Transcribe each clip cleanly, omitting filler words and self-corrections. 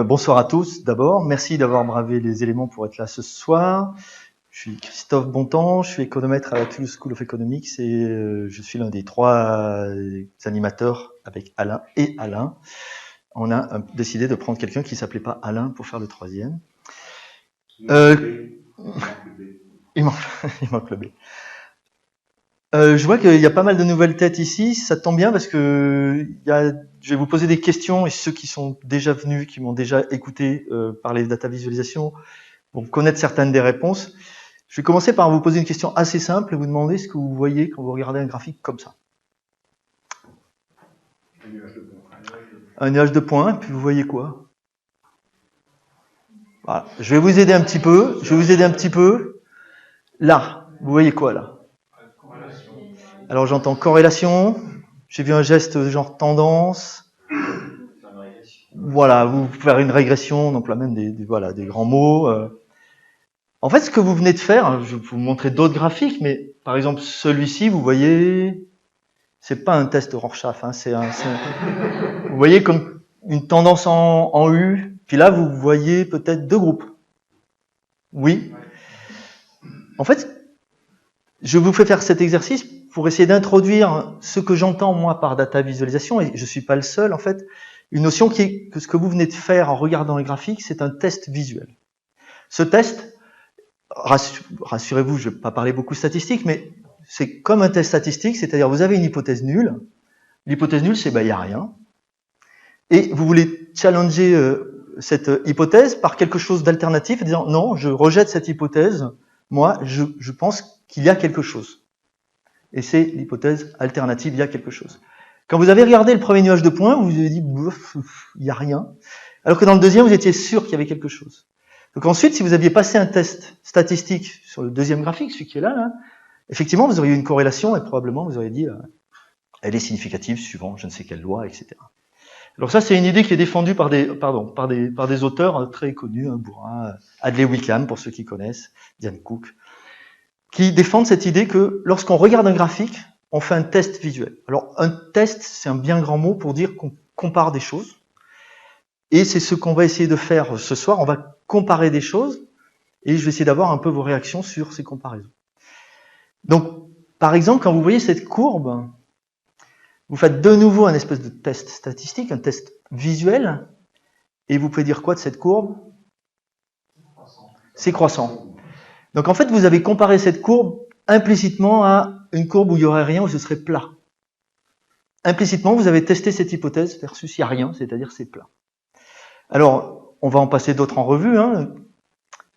Bonsoir à tous. D'abord, merci d'avoir bravé les éléments pour être là ce soir. Je suis Christophe Bontemps, je suis économètre à la Toulouse School of Economics et je suis l'un des 3 animateurs avec Alain et Alain. On a décidé de prendre quelqu'un qui s'appelait pas Alain pour faire le 3e. Il manque le B. Je vois qu'il y a pas mal de nouvelles têtes ici, ça tombe bien parce que je vais vous poser des questions et ceux qui sont déjà venus, qui m'ont déjà écouté parler de data visualisation, vont connaître certaines des réponses. Je vais commencer par vous poser une question assez simple et vous demander ce que vous voyez quand vous regardez un graphique comme ça. Un nuage de points, puis vous voyez quoi? Voilà. Je vais vous aider un petit peu. Là, vous voyez quoi là? Alors j'entends corrélation, j'ai vu un geste genre tendance. Voilà, vous faire une régression, donc là même des grands mots. En fait, ce que vous venez de faire, je vais vous montrer d'autres graphiques, mais par exemple celui-ci, vous voyez, c'est pas un test Rorschach, hein, vous voyez comme une tendance en U, puis là vous voyez peut-être 2 groupes. Oui. En fait, je vous fais faire cet exercice pour essayer d'introduire ce que j'entends moi par data visualisation, et je suis pas le seul en fait, une notion qui est que ce que vous venez de faire en regardant les graphiques, c'est un test visuel. Ce test, rassurez-vous, je ne vais pas parler beaucoup de statistiques, mais c'est comme un test statistique, c'est-à-dire vous avez une hypothèse nulle. L'hypothèse nulle, c'est il n'y a rien. Et vous voulez challenger cette hypothèse par quelque chose d'alternatif, en disant non, je rejette cette hypothèse, moi, je pense qu'il y a quelque chose. Et c'est l'hypothèse alternative, il y a quelque chose. Quand vous avez regardé le premier nuage de points, vous vous avez dit, il n'y a rien. Alors que dans le deuxième, vous étiez sûr qu'il y avait quelque chose. Donc ensuite, si vous aviez passé un test statistique sur le deuxième graphique, celui qui est là, effectivement, vous auriez eu une corrélation et probablement vous auriez dit, elle est significative suivant je ne sais quelle loi, etc. Alors ça, c'est une idée qui est défendue par des auteurs très connus, Bourrin, Hadley Wickham, pour ceux qui connaissent, Diane Cook, qui défendent cette idée que lorsqu'on regarde un graphique, on fait un test visuel. Alors un test, c'est un bien grand mot pour dire qu'on compare des choses. Et c'est ce qu'on va essayer de faire ce soir. On va comparer des choses et je vais essayer d'avoir un peu vos réactions sur ces comparaisons. Donc, par exemple, quand vous voyez cette courbe, vous faites de nouveau un espèce de test statistique, un test visuel, et vous pouvez dire quoi de cette courbe? C'est croissant. Donc en fait, vous avez comparé cette courbe implicitement à une courbe où il n'y aurait rien, où ce serait plat. Implicitement, vous avez testé cette hypothèse versus il n'y a rien, c'est-à-dire c'est plat. Alors, on va en passer d'autres en revue. Hein.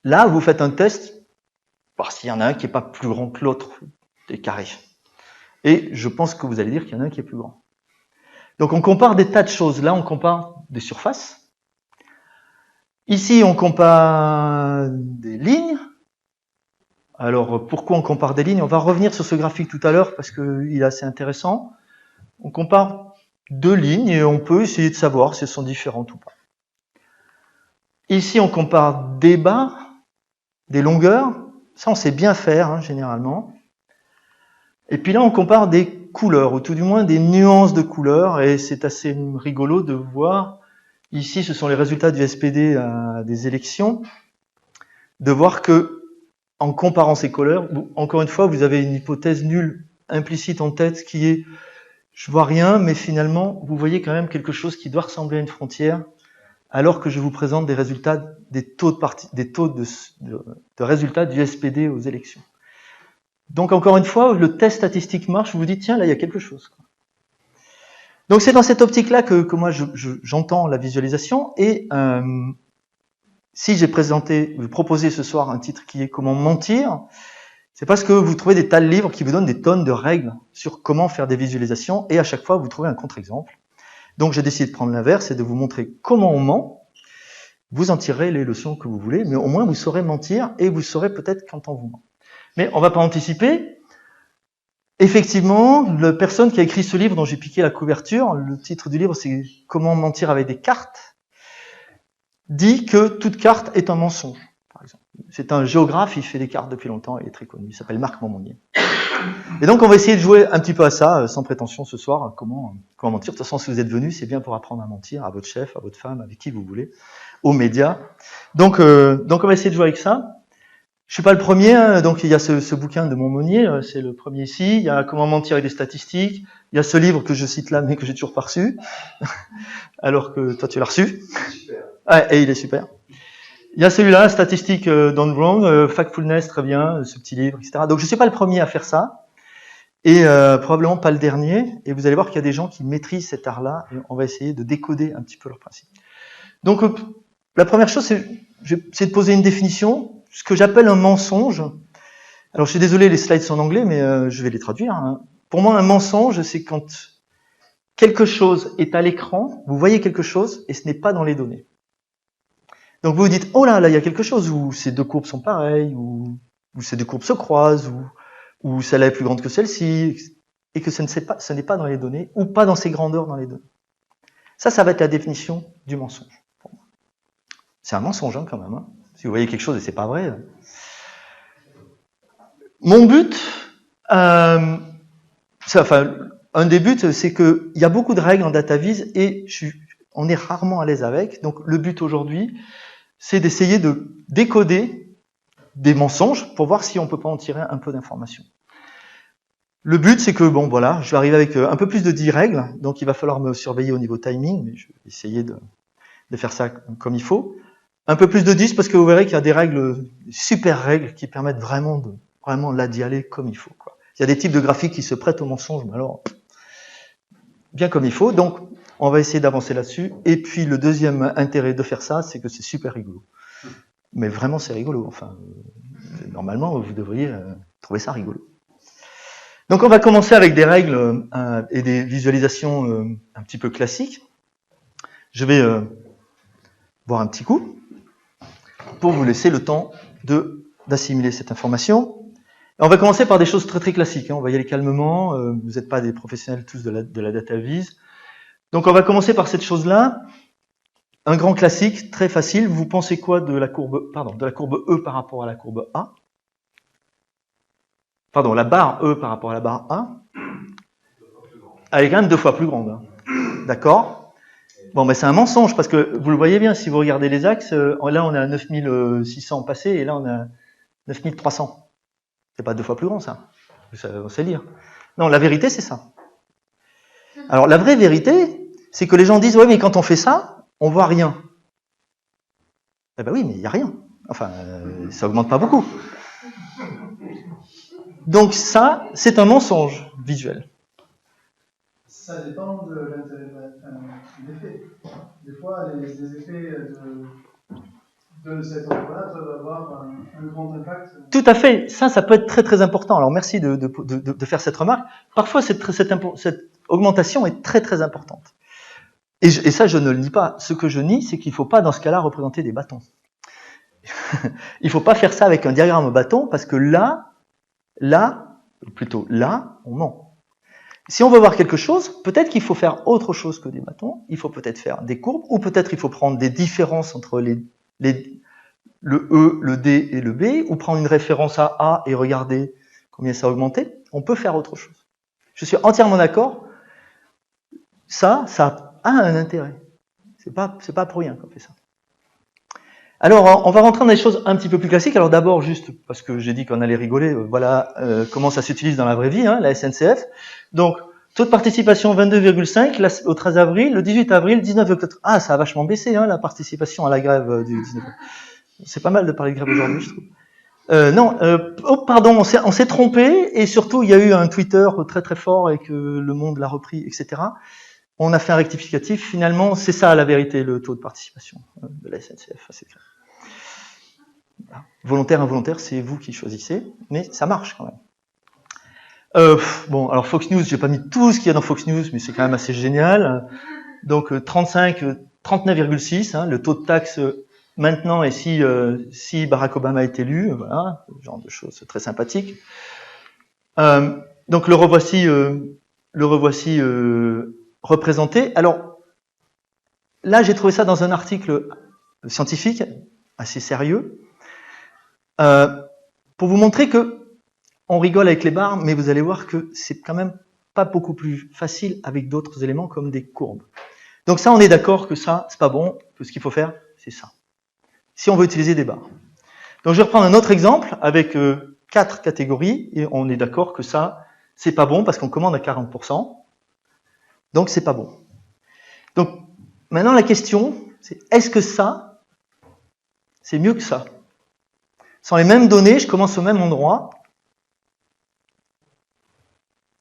Là, vous faites un test, voir s'il y en a un qui n'est pas plus grand que l'autre, des carrés. Et je pense que vous allez dire qu'il y en a un qui est plus grand. Donc on compare des tas de choses. Là, on compare des surfaces. Ici, on compare des lignes. Alors, pourquoi on compare des lignes? On va revenir sur ce graphique tout à l'heure parce qu'il est assez intéressant. On compare 2 lignes et on peut essayer de savoir si elles sont différentes ou pas. Ici, on compare des barres, des longueurs. Ça, on sait bien faire, hein, généralement. Et puis là, on compare des couleurs, ou tout du moins des nuances de couleurs, et c'est assez rigolo de voir, ici, ce sont les résultats du SPD des élections, de voir que, en comparant ces couleurs, encore une fois, vous avez une hypothèse nulle implicite en tête qui est, je vois rien, mais finalement, vous voyez quand même quelque chose qui doit ressembler à une frontière, alors que je vous présente des résultats, des taux de résultats du SPD aux élections. Donc encore une fois, le test statistique marche, vous vous dites, tiens, là, il y a quelque chose. Donc c'est dans cette optique-là que moi, j'entends la visualisation. Et si j'ai proposé ce soir un titre qui est « Comment mentir », c'est parce que vous trouvez des tas de livres qui vous donnent des tonnes de règles sur comment faire des visualisations, et à chaque fois, vous trouvez un contre-exemple. Donc j'ai décidé de prendre l'inverse et de vous montrer comment on ment. Vous en tirerez les leçons que vous voulez, mais au moins vous saurez mentir, et vous saurez peut-être quand on vous ment. Mais on ne va pas anticiper. effectivement, la personne qui a écrit ce livre dont j'ai piqué la couverture, le titre du livre c'est « Comment mentir avec des cartes », dit que toute carte est un mensonge, par exemple. C'est un géographe, il fait des cartes depuis longtemps, il est très connu, il s'appelle Marc Monmonier. Et donc on va essayer de jouer un petit peu à ça, sans prétention ce soir, comment mentir. De toute façon, si vous êtes venus, c'est bien pour apprendre à mentir à votre chef, à votre femme, avec qui vous voulez, aux médias. Donc on va essayer de jouer avec ça. Je suis pas le premier, hein, donc il y a ce bouquin de Monmonier, c'est le premier ici. Il y a Comment mentir avec des statistiques. Il y a ce livre que je cite là, mais que j'ai toujours pas reçu, alors que toi tu l'as reçu. Super. Ouais, et il est super. Il y a celui-là, Statistics Done Wrong, Factfulness, très bien, ce petit livre, etc. Donc je suis pas le premier à faire ça, et probablement pas le dernier. Et vous allez voir qu'il y a des gens qui maîtrisent cet art-là, et on va essayer de décoder un petit peu leurs principes. Donc la première chose, c'est de poser une définition. Ce que j'appelle un mensonge. Alors je suis désolé, les slides sont en anglais, mais je vais les traduire. Hein. Pour moi, un mensonge, c'est quand quelque chose est à l'écran, vous voyez quelque chose, et ce n'est pas dans les données. Donc vous vous dites, oh là, il y a quelque chose où ces deux courbes sont pareilles, où ces deux courbes se croisent, où celle-là est plus grande que celle-ci, et que ce n'est pas dans les données, ou pas dans ces grandeurs dans les données. Ça va être la définition du mensonge. C'est un mensonge, hein, quand même. Hein. Si vous voyez quelque chose et c'est pas vrai. Mon but, un des buts, c'est qu'il y a beaucoup de règles en DataVis et on est rarement à l'aise avec. Donc le but aujourd'hui, c'est d'essayer de décoder des mensonges pour voir si on peut pas en tirer un peu d'informations. Le but, c'est que, bon, voilà, je vais arriver avec un peu plus de 10 règles, donc il va falloir me surveiller au niveau timing, mais je vais essayer de faire ça comme il faut. Un peu plus de 10 parce que vous verrez qu'il y a des règles, super règles qui permettent vraiment là d'y aller comme il faut, quoi. Il y a des types de graphiques qui se prêtent au mensonge, mais alors bien comme il faut. Donc on va essayer d'avancer là-dessus. Et puis le deuxième intérêt de faire ça, c'est que c'est super rigolo. Mais vraiment c'est rigolo. Enfin, normalement vous devriez trouver ça rigolo. Donc on va commencer avec des règles et des visualisations un petit peu classiques. Je vais boire un petit coup pour vous laisser le temps d'assimiler cette information. Et on va commencer par des choses très très classiques, hein. On va y aller calmement, vous n'êtes pas des professionnels tous de la DataVis. Donc on va commencer par cette chose-là, un grand classique, très facile. Vous pensez quoi de la courbe E par rapport à la courbe A? Pardon, la barre E par rapport à la barre A. Elle est quand même 2 fois plus grande, hein. D'accord? Bon, mais c'est un mensonge, parce que vous le voyez bien, si vous regardez les axes, là on est à 9600 passés, et là on est à 9300. C'est pas 2 fois plus grand, ça. On sait lire. Non, la vérité, c'est ça. Alors, la vraie vérité, c'est que les gens disent, ouais, mais quand on fait ça, on voit rien. Eh ben oui, mais il n'y a rien. Enfin, ça augmente pas beaucoup. Donc ça, c'est un mensonge visuel. Ça dépend de l'intérêt de l'effet. Des fois, les effets de cet ordre-là peuvent avoir un grand impact. Tout à fait. Ça peut être très très important. Alors merci de faire cette remarque. Parfois, cette augmentation est très très importante. Et ça, je ne le nie pas. Ce que je nie, c'est qu'il ne faut pas, dans ce cas-là, représenter des bâtons. Il ne faut pas faire ça avec un diagramme bâton, parce que là, on ment. Si on veut voir quelque chose, peut-être qu'il faut faire autre chose que des bâtons. Il faut peut-être faire des courbes, ou peut-être il faut prendre des différences entre le E, le D et le B, ou prendre une référence à A et regarder combien ça a augmenté. On peut faire autre chose. Je suis entièrement d'accord. Ça a un intérêt. C'est pas pour rien qu'on fait ça. Alors, on va rentrer dans des choses un petit peu plus classiques. Alors d'abord, juste parce que j'ai dit qu'on allait rigoler, voilà comment ça s'utilise dans la vraie vie, hein, la SNCF. Donc, taux de participation 22,5 au 13 avril, le 18 avril, 19,4. Ah, ça a vachement baissé, hein, la participation à la grève du 19 avril. C'est pas mal de parler de grève aujourd'hui, je trouve. Pardon, on s'est trompé, et surtout, il y a eu un Twitter très très fort et que le Monde l'a repris, etc. On a fait un rectificatif. Finalement, c'est ça la vérité, le taux de participation de la SNCF. C'est clair. Voilà. Volontaire, involontaire, c'est vous qui choisissez, mais ça marche quand même. Bon, alors Fox News, j'ai pas mis tout ce qu'il y a dans Fox News, mais c'est quand même assez génial. Donc 39,6, hein, le taux de taxe maintenant, et si Barack Obama est élu, voilà, ce genre de choses très sympathiques. Donc le revoici représenté. Alors là, j'ai trouvé ça dans un article scientifique assez sérieux pour vous montrer que on rigole avec les barres, mais vous allez voir que c'est quand même pas beaucoup plus facile avec d'autres éléments comme des courbes. Donc ça, on est d'accord que ça, c'est pas bon, que ce qu'il faut faire, c'est ça. Si on veut utiliser des barres. Donc je vais reprendre un autre exemple avec 4 catégories, et on est d'accord que ça, c'est pas bon parce qu'on commande à 40%. Donc c'est pas bon. Donc maintenant la question, c'est est-ce que ça, c'est mieux que ça? Sans les mêmes données, je commence au même endroit.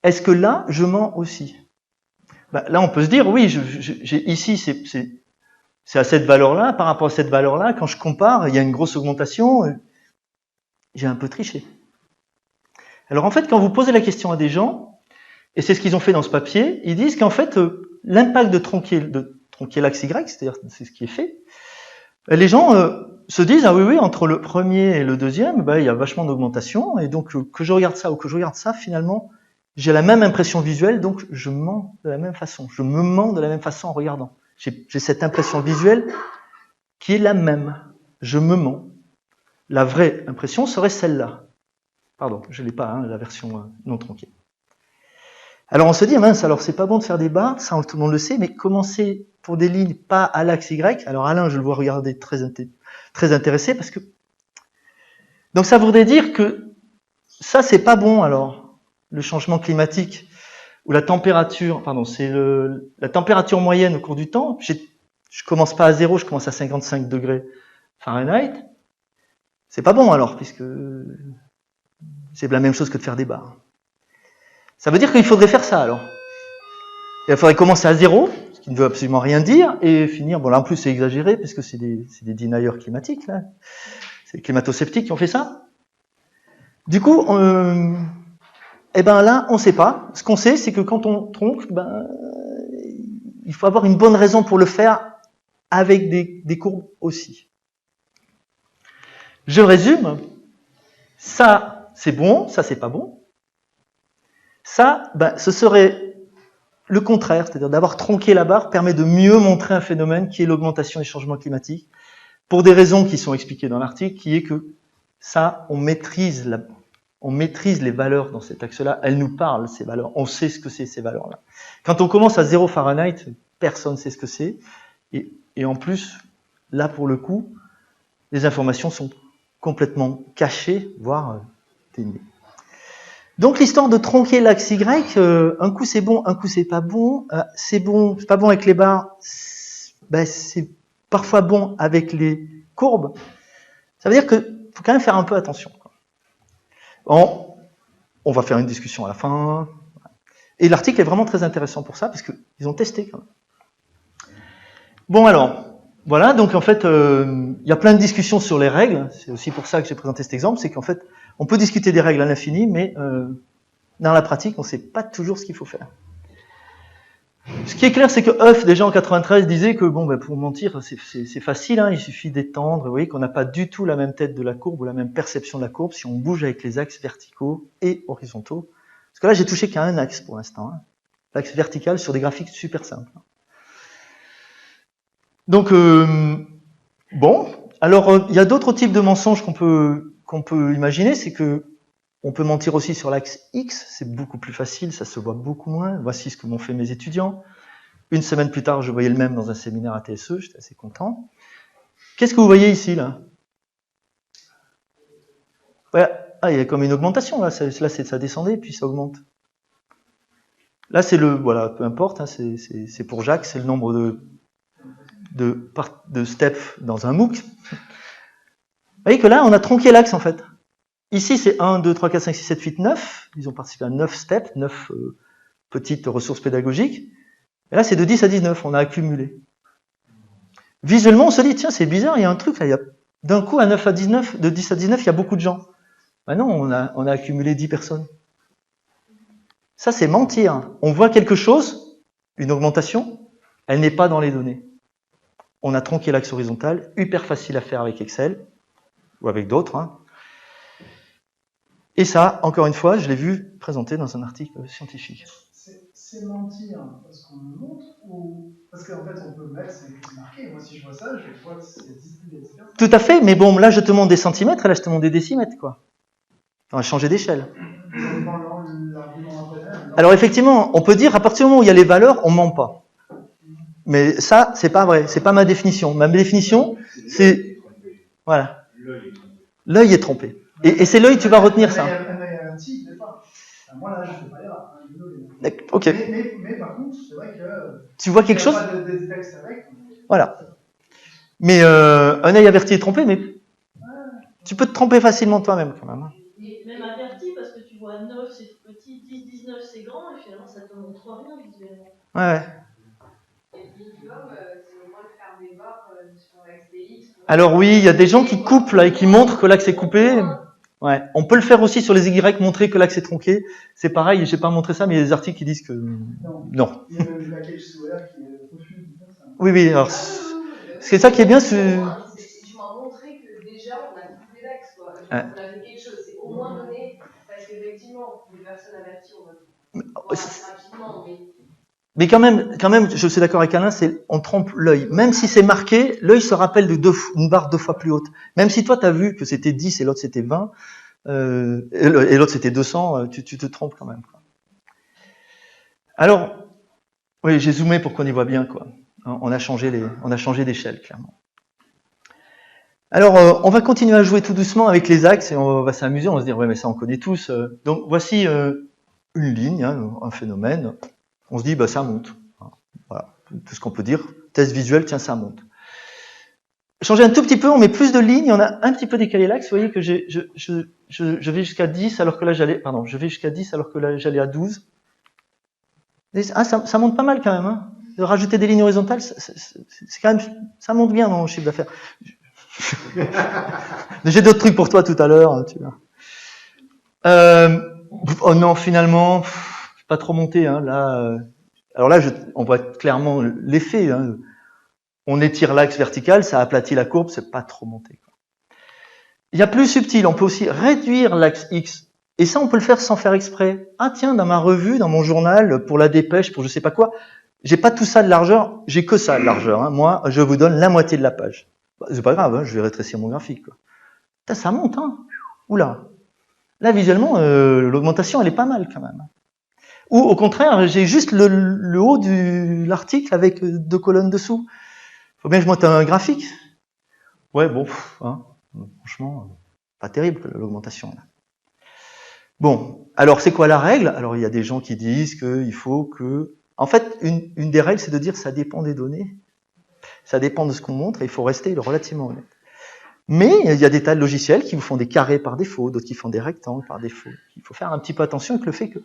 Est-ce que là, je mens aussi? Ben, là, on peut se dire, oui, ici, c'est à cette valeur-là, par rapport à cette valeur-là, quand je compare, il y a une grosse augmentation, j'ai un peu triché. Alors en fait, quand vous posez la question à des gens, et c'est ce qu'ils ont fait dans ce papier, ils disent qu'en fait, l'impact de tronquer l'axe Y, c'est-à-dire c'est ce qui est fait, les gens se disent, ah oui, entre le premier et le deuxième, ben, il y a vachement d'augmentation, et donc que je regarde ça ou que je regarde ça, finalement, j'ai la même impression visuelle, donc je mens de la même façon. Je me mens de la même façon en regardant. J'ai cette impression visuelle qui est la même. Je me mens. La vraie impression serait celle-là. Pardon, je l'ai pas, hein, la version non tronquée. Alors on se dit, mince, alors c'est pas bon de faire des barres, ça tout le monde le sait, mais commencer pour des lignes pas à l'axe Y. Alors Alain, je le vois regarder très intéressé parce que... Donc ça voudrait dire que ça, c'est pas bon alors. Le changement climatique ou la température, pardon, c'est la température moyenne au cours du temps. Je commence pas à 0, je commence à 55 degrés Fahrenheit. C'est pas bon alors, puisque c'est la même chose que de faire des barres. Ça veut dire qu'il faudrait faire ça alors. Il faudrait commencer à 0, ce qui ne veut absolument rien dire, et finir, bon là en plus c'est exagéré, parce que c'est des deniers climatiques, là. C'est les climato-sceptiques qui ont fait ça. Du coup, eh ben là, on ne sait pas. Ce qu'on sait, c'est que quand on tronque, il faut avoir une bonne raison pour le faire avec des courbes aussi. Je résume. Ça, c'est bon. Ça, c'est pas bon. Ça, ce serait le contraire. C'est-à-dire d'avoir tronqué la barre permet de mieux montrer un phénomène qui est l'augmentation des changements climatiques pour des raisons qui sont expliquées dans l'article, qui est que ça, on maîtrise les valeurs dans cet axe-là, elles nous parlent, ces valeurs, on sait ce que c'est ces valeurs-là. Quand on commence à 0 Fahrenheit, personne ne sait ce que c'est, et en plus, là pour le coup, les informations sont complètement cachées, voire ténues. Donc l'histoire de tronquer l'axe Y, un coup c'est bon, un coup c'est pas bon, c'est pas bon avec les barres, c'est parfois bon avec les courbes, ça veut dire qu'il faut quand même faire un peu attention. On va faire une discussion à la fin. Et l'article est vraiment très intéressant pour ça, parce qu'ils ont testé quand même. Bon alors, voilà, donc en fait, il y a plein de discussions sur les règles. C'est aussi pour ça que j'ai présenté cet exemple, c'est qu'en fait, on peut discuter des règles à l'infini, mais dans la pratique, on ne sait pas toujours ce qu'il faut faire. Ce qui est clair, c'est que Huff, déjà en 93, disait que pour mentir, c'est facile, hein, il suffit d'étendre. Vous voyez qu'on n'a pas du tout la même tête de la courbe ou la même perception de la courbe si on bouge avec les axes verticaux et horizontaux. Parce que là, j'ai touché qu'à un axe pour l'instant, hein. L'axe vertical sur des graphiques super simples. Donc, alors il y a d'autres types de mensonges qu'on peut imaginer, c'est que on peut mentir aussi sur l'axe X, c'est beaucoup plus facile, ça se voit beaucoup moins. Voici ce que m'ont fait mes étudiants. Une semaine plus tard, je voyais le même dans un séminaire à TSE, j'étais assez content. Qu'est-ce que vous voyez ici, là? Ouais, il y a comme une augmentation, là, ça descendait, puis ça augmente. Là, c'est voilà, peu importe, hein, c'est pour Jacques, c'est le nombre de steps dans un MOOC. Vous voyez que là, on a tronqué l'axe, en fait. Ici, c'est 1, 2, 3, 4, 5, 6, 7, 8, 9. Ils ont participé à 9 steps, 9 petites ressources pédagogiques. Et là, c'est de 10 à 19, on a accumulé. Visuellement, on se dit, tiens, c'est bizarre, il y a un truc, là, d'un coup, de 10 à 19, il y a beaucoup de gens. Ben non, on a accumulé 10 personnes. Ça, c'est mentir. On voit quelque chose, une augmentation, elle n'est pas dans les données. On a tronqué l'axe horizontal, hyper facile à faire avec Excel, ou avec d'autres, hein. Et ça, encore une fois, je l'ai vu présenté dans un article scientifique. C'est mentir parce qu'on le montre ou parce qu'en fait on peut mettre, c'est marqué. Moi si je vois ça, je vois que c'est 10 pi, etc. Tout à fait, mais bon, là je te montre des centimètres et là je te montre des décimètres, quoi. On va changer d'échelle. Ça dépend de l'argument après. Alors effectivement, on peut dire à partir du moment où il y a les valeurs, on ment pas. Mais ça, c'est pas vrai, c'est pas ma définition. Ma définition, c'est voilà. L'œil est trompé. Et c'est l'œil, tu vas retenir ça. Un tigre, des fois. Moi là, je fais pas l'erreur. Ok. Mais par contre, c'est vrai que tu vois quelque chose. Il n'y a pas de texte avec. Voilà. Mais un œil averti est trompé, mais tu peux te tromper facilement toi-même quand même. Et même averti parce que tu vois 9 c'est tout petit, 10, 19 c'est grand et finalement ça te montre rien visuellement. Ouais. Et puis comme c'est au moins de faire des barres sur XDX. Alors oui, il y a des gens qui coupent là et qui montrent que l'axe est coupé. Ouais. On peut le faire aussi sur les Y, montrer que l'axe est tronqué. C'est pareil, je n'ai pas montré ça, mais il y a des articles qui disent que non. Il y a même du package sous-air qui refuse de faire ça. Oui, alors c'est ça qui est bien. Tu m'as montré que déjà on a coupé l'axe, quoi. On a fait quelque chose, c'est au moins donné, parce qu'effectivement, les personnes averties, on va rapidement, mais quand même, je suis d'accord avec Alain, on trompe l'œil. Même si c'est marqué, l'œil se rappelle de une barre 2 fois plus haute. Même si toi, tu as vu que c'était 10 et l'autre c'était 20, et l'autre c'était 200, tu te trompes quand même. Quoi. Alors, oui, j'ai zoomé pour qu'on y voit bien. Quoi. On a changé d'échelle, clairement. Alors, on va continuer à jouer tout doucement avec les axes et on va s'amuser, on va se dire, ouais, mais ça on connaît tous. Donc, voici une ligne, un phénomène. On se dit, bah, ça monte. Voilà, tout ce qu'on peut dire. Test visuel, tiens, ça monte. Changer un tout petit peu, on met plus de lignes, on a un petit peu décalé l'axe. Vous voyez que je vais jusqu'à 10 alors que là j'allais, à 12. Ah, ça monte pas mal quand même. Hein. De rajouter des lignes horizontales, c'est quand même, ça monte bien dans mon chiffre d'affaires. J'ai d'autres trucs pour toi tout à l'heure, hein, tu vois. Oh non, finalement, pas trop monté. Hein, là, alors là, on voit clairement l'effet. Hein. On étire l'axe vertical, ça aplatit la courbe, c'est pas trop monté. Quoi. Il y a plus subtil, on peut aussi réduire l'axe X. Et ça, on peut le faire sans faire exprès. Ah tiens, dans ma revue, dans mon journal, pour la dépêche, pour je sais pas quoi, j'ai pas tout ça de largeur, j'ai que ça de largeur. Hein. Moi, je vous donne la moitié de la page. Bah, c'est pas grave, hein, je vais rétrécir mon graphique. Quoi. Ça monte, hein. Oula. Là, visuellement, l'augmentation, elle est pas mal quand même. Ou au contraire, j'ai juste le haut de l'article avec 2 colonnes dessous. Faut bien que je monte un graphique. Ouais, bon, hein, franchement, pas terrible l'augmentation. Là. Bon, alors c'est quoi la règle? Alors il y a des gens qui disent qu'il faut que... En fait, une des règles, c'est de dire ça dépend des données. Ça dépend de ce qu'on montre et il faut rester relativement honnête. Mais il y a des tas de logiciels qui vous font des carrés par défaut, d'autres qui font des rectangles par défaut. Il faut faire un petit peu attention avec le fait que...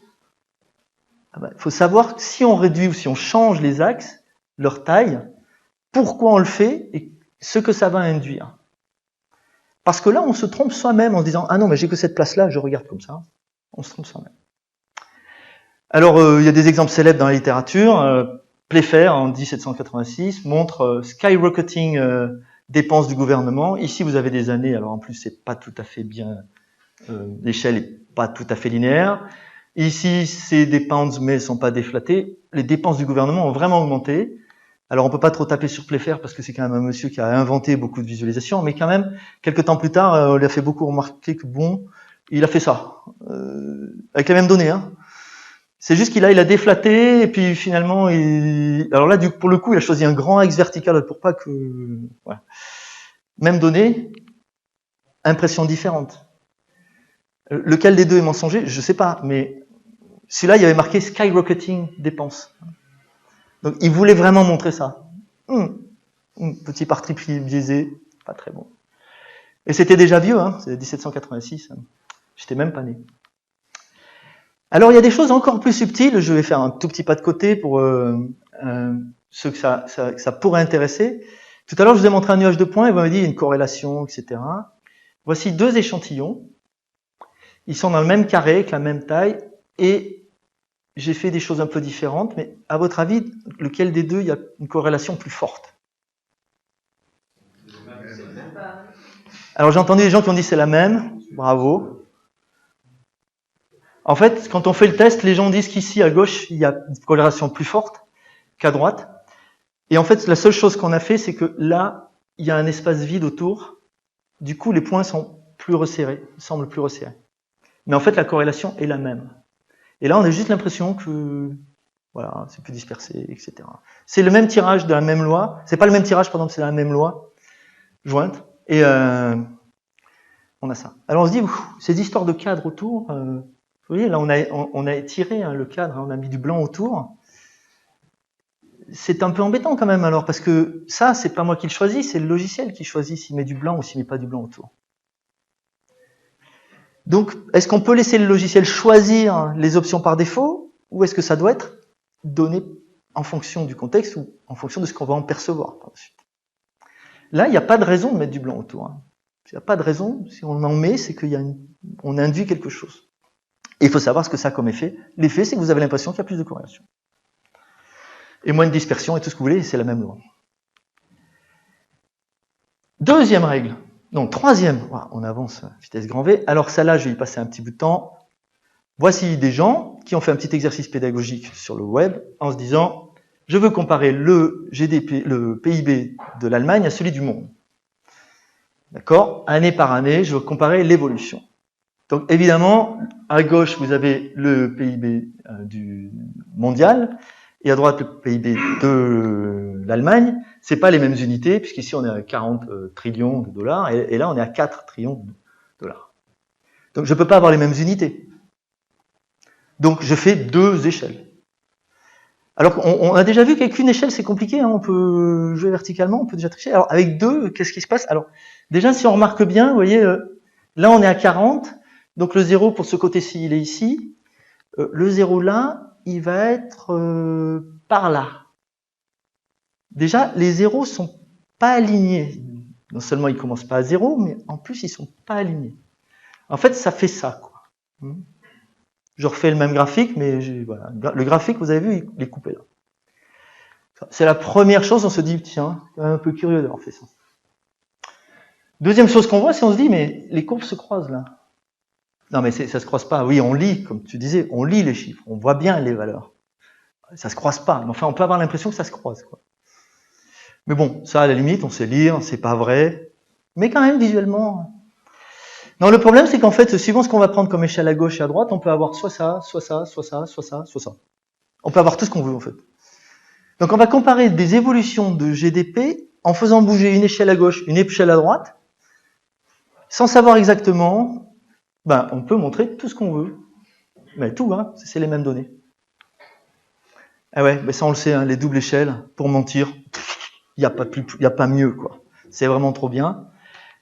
Il faut savoir que si on réduit ou si on change les axes, leur taille, pourquoi on le fait et ce que ça va induire. Parce que là, on se trompe soi-même en se disant « Ah non, mais j'ai que cette place-là, je regarde comme ça. » On se trompe soi-même. Alors, il y a des exemples célèbres dans la littérature. Playfair, en 1786, montre skyrocketing dépenses du gouvernement. Ici, vous avez des années, alors en plus, c'est pas tout à fait bien... l'échelle est pas tout à fait linéaire. Ici, c'est des pounds, mais elles sont pas déflatées. Les dépenses du gouvernement ont vraiment augmenté. Alors, on peut pas trop taper sur Playfair parce que c'est quand même un monsieur qui a inventé beaucoup de visualisations, mais quand même, quelques temps plus tard, on lui a fait beaucoup remarquer que bon, il a fait ça, avec les mêmes données. Hein. C'est juste qu'il a déflaté, et puis finalement, alors là, pour le coup, il a choisi un grand axe vertical pour pas que... Voilà. Même données, impression différente. Lequel des deux est mensonger, je sais pas, mais celui-là, il y avait marqué skyrocketing dépenses. Donc, il voulait vraiment montrer ça. Petit parti biaisé, pas très bon. Et c'était déjà vieux, hein, c'est 1786. Hein. J'étais même pas né. Alors, il y a des choses encore plus subtiles. Je vais faire un tout petit pas de côté pour ceux que ça pourrait intéresser. Tout à l'heure, je vous ai montré un nuage de points et vous m'avez dit il y a une corrélation, etc. Voici 2 échantillons. Ils sont dans le même carré, avec la même taille, et j'ai fait des choses un peu différentes, mais à votre avis, lequel des deux il y a une corrélation plus forte? Alors j'ai entendu des gens qui ont dit c'est la même, bravo. En fait, quand on fait le test, les gens disent qu'ici, à gauche, il y a une corrélation plus forte qu'à droite. Et en fait, la seule chose qu'on a fait, c'est que là, il y a un espace vide autour. Du coup, les points sont plus resserrés, semblent plus resserrés. Mais en fait, la corrélation est la même. Et là, on a juste l'impression que, voilà, c'est plus dispersé, etc. C'est le même tirage de la même loi. C'est pas le même tirage, pardon, c'est la même loi jointe. Et on a ça. Alors on se dit, ces histoires de cadre autour, vous voyez, là, on a étiré le cadre, on a mis du blanc autour. C'est un peu embêtant quand même, alors, parce que ça, c'est pas moi qui le choisis, c'est le logiciel qui choisit s'il met du blanc ou s'il met pas du blanc autour. Donc, est-ce qu'on peut laisser le logiciel choisir les options par défaut, ou est-ce que ça doit être donné en fonction du contexte ou en fonction de ce qu'on va en percevoir par la suite? Là, il n'y a pas de raison de mettre du blanc autour. Il n'y a pas de raison, si on en met, c'est qu'on induit quelque chose. Et il faut savoir ce que ça a comme effet. L'effet, c'est que vous avez l'impression qu'il y a plus de corrélation. Et moins de dispersion et tout ce que vous voulez, c'est la même loi. Deuxième règle. Non, troisième. On avance à vitesse grand V. Alors celle-là, je vais y passer un petit bout de temps. Voici des gens qui ont fait un petit exercice pédagogique sur le web en se disant, je veux comparer le GDP, le PIB de l'Allemagne à celui du monde. D'accord? Année par année, je veux comparer l'évolution. Donc évidemment, à gauche, vous avez le PIB du mondial, et à droite, le PIB de l'Allemagne. C'est pas les mêmes unités, puisqu'ici, on est à 40 trillions de dollars, et là, on est à 4 trillions de dollars. Donc, je peux pas avoir les mêmes unités. Donc, je fais deux échelles. Alors qu'on a déjà vu qu'avec une échelle, c'est compliqué, hein, on peut jouer verticalement, on peut déjà tricher. Alors, avec deux, qu'est-ce qui se passe? Alors, déjà, si on remarque bien, vous voyez, là, on est à 40, donc le 0 pour ce côté-ci, il est ici. Le 0 là, il va être par là. Déjà, les zéros sont pas alignés. Non seulement ils commencent pas à 0, mais en plus, ils sont pas alignés. En fait, ça fait ça, quoi. Je refais le même graphique, mais voilà. Le graphique, vous avez vu, il est coupé là. C'est la première chose, on se dit, tiens, c'est un peu curieux d'avoir fait ça. Deuxième chose qu'on voit, c'est on se dit, mais les courbes se croisent là. Non, mais ça se croise pas. Oui, on lit, comme tu disais, on lit les chiffres, on voit bien les valeurs. Ça se croise pas. Mais enfin, on peut avoir l'impression que ça se croise, quoi. Mais bon, ça, à la limite, on sait lire, c'est pas vrai. Mais quand même, visuellement. Non, le problème, c'est qu'en fait, suivant ce qu'on va prendre comme échelle à gauche et à droite, on peut avoir soit ça, soit ça, soit ça, soit ça, soit ça. On peut avoir tout ce qu'on veut, en fait. Donc, on va comparer des évolutions de GDP en faisant bouger une échelle à gauche, une échelle à droite, sans savoir exactement. On peut montrer tout ce qu'on veut. Mais tout, hein, c'est les mêmes données. Ah ouais, ça on le sait, hein, les doubles échelles, pour mentir, il n'y a pas mieux, quoi. C'est vraiment trop bien.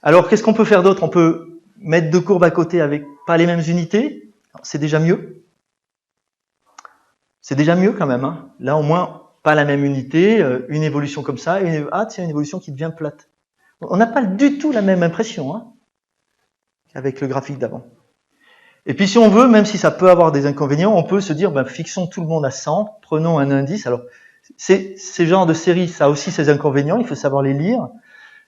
Alors, qu'est-ce qu'on peut faire d'autre? On peut mettre deux courbes à côté avec pas les mêmes unités. C'est déjà mieux. C'est déjà mieux quand même, hein. Là, au moins, pas la même unité, une évolution comme ça, tiens, une évolution qui devient plate. On n'a pas du tout la même impression, hein, qu'avec le graphique d'avant. Et puis si on veut, même si ça peut avoir des inconvénients, on peut se dire, fixons tout le monde à 100, prenons un indice. Alors, ces genres de séries, ça a aussi ses inconvénients, il faut savoir les lire.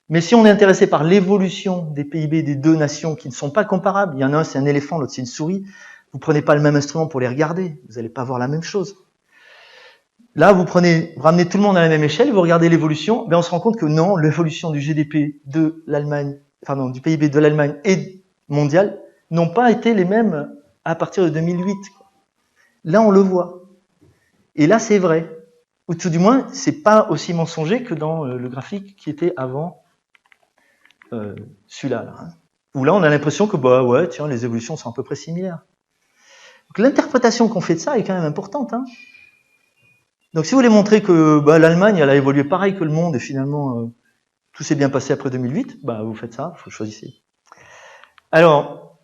Mais si on est intéressé par l'évolution des PIB des deux nations qui ne sont pas comparables, il y en a un c'est un éléphant, l'autre c'est une souris, vous prenez pas le même instrument pour les regarder, vous n'allez pas voir la même chose. Là, vous ramenez tout le monde à la même échelle, vous regardez l'évolution, on se rend compte que non, l'évolution du GDP de l'Allemagne, du PIB de l'Allemagne et mondial, n'ont pas été les mêmes à partir de 2008. Là, on le voit. Et là, c'est vrai. Ou tout du moins, c'est pas aussi mensonger que dans le graphique qui était avant celui-là. Là, hein. Où là, on a l'impression que, les évolutions sont à peu près similaires. Donc, l'interprétation qu'on fait de ça est quand même importante. Hein. Donc, si vous voulez montrer que l'Allemagne, elle a évolué pareil que le monde et finalement, tout s'est bien passé après 2008, vous faites ça, vous choisissez. Alors,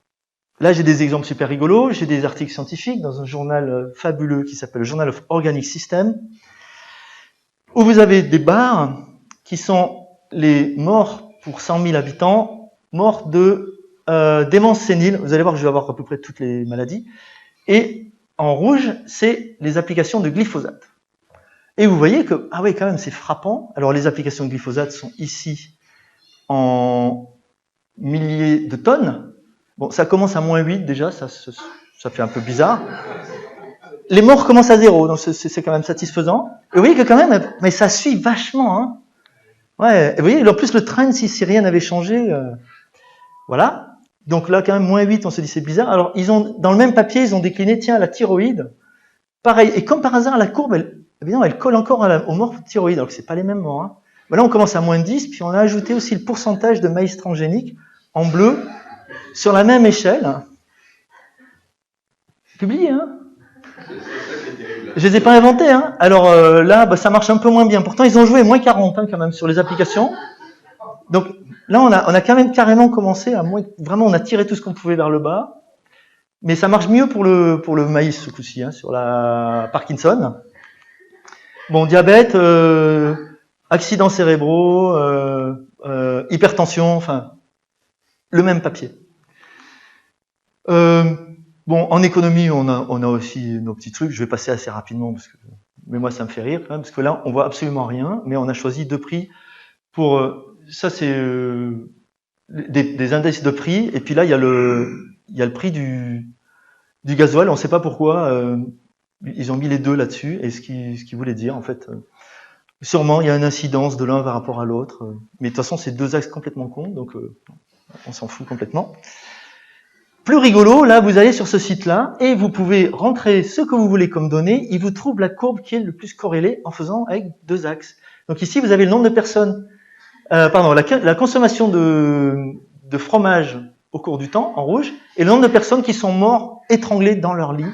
là, j'ai des exemples super rigolos. J'ai des articles scientifiques dans un journal fabuleux qui s'appelle Journal of Organic Systems, où vous avez des barres qui sont les morts pour 100 000 habitants, morts de démence sénile. Vous allez voir que je vais avoir à peu près toutes les maladies. Et en rouge, c'est les applications de glyphosate. Et vous voyez que, quand même, c'est frappant. Alors, les applications de glyphosate sont ici en milliers de tonnes. Bon, ça commence à -8 déjà, ça ça fait un peu bizarre. Les morts commencent à 0, donc c'est quand même satisfaisant. Et vous voyez que quand même, mais ça suit vachement, hein. Ouais, et vous voyez, en plus le trend, si rien n'avait changé, voilà. Donc là, quand même, moins 8, on se dit c'est bizarre. Alors, dans le même papier, ils ont décliné, tiens, la thyroïde. Pareil, et comme par hasard, la courbe, évidemment, elle colle encore aux morts thyroïdes, alors que c'est pas les mêmes morts, hein. Ben là, on commence à moins 10, puis on a ajouté aussi le pourcentage de maïs transgénique en bleu sur la même échelle. Publié, hein. Je les ai pas inventés, hein. Alors là, bah, ça marche un peu moins bien. Pourtant, ils ont joué moins 40 hein, quand même sur les applications. Donc là, on a quand même carrément commencé à vraiment, on a tiré tout ce qu'on pouvait vers le bas. Mais ça marche mieux pour le maïs ce coup-ci, hein, sur la Parkinson. Bon, diabète, accidents cérébraux, hypertension, enfin, le même papier. Bon, en économie, on a aussi nos petits trucs. Je vais passer assez rapidement, mais moi, ça me fait rire quand même, parce que là, on voit absolument rien, mais on a choisi 2 prix pour... ça, c'est des indices de prix, et puis là, il y a le prix du gasoil. On ne sait pas pourquoi ils ont mis les 2 là-dessus, et ce qu'ils voulaient dire, en fait... sûrement, il y a une incidence de l'un par rapport à l'autre, mais de toute façon, c'est 2 axes complètement cons, donc on s'en fout complètement. Plus rigolo, là, vous allez sur ce site-là et vous pouvez rentrer ce que vous voulez comme données. Il vous trouve la courbe qui est le plus corrélée en faisant avec 2 axes. Donc ici, vous avez le nombre de personnes, la consommation de fromage au cours du temps, en rouge, et le nombre de personnes qui sont morts étranglées dans leur lit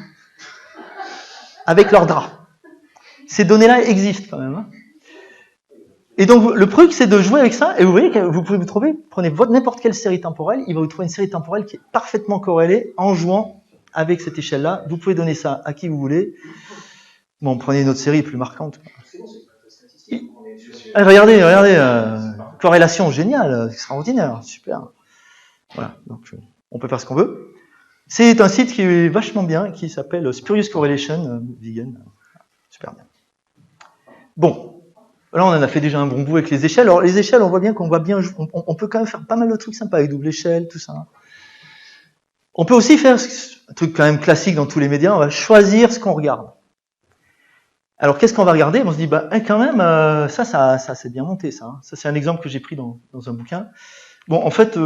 avec leur drap. Ces données-là existent quand même, hein. Et donc, le truc, c'est de jouer avec ça, et vous voyez que vous pouvez vous trouver, prenez n'importe quelle série temporelle, il va vous trouver une série temporelle qui est parfaitement corrélée en jouant avec cette échelle-là. Vous pouvez donner ça à qui vous voulez. Bon, prenez une autre série plus marquante. C'est bon, c'est pas statistique. Regardez, corrélation géniale, extraordinaire, super. Voilà, donc on peut faire ce qu'on veut. C'est un site qui est vachement bien, qui s'appelle Spurious Correlation Vegan. Super bien. Bon. Là, on en a fait déjà un bon bout avec les échelles. Alors, les échelles, on voit bien on peut quand même faire pas mal de trucs sympas avec double échelle, tout ça. On peut aussi faire un truc quand même classique dans tous les médias, on va choisir ce qu'on regarde. Alors, qu'est-ce qu'on va regarder? On se dit, bah, quand même, ça c'est bien monté, ça. Hein. Ça, c'est un exemple que j'ai pris dans un bouquin. Bon, en fait,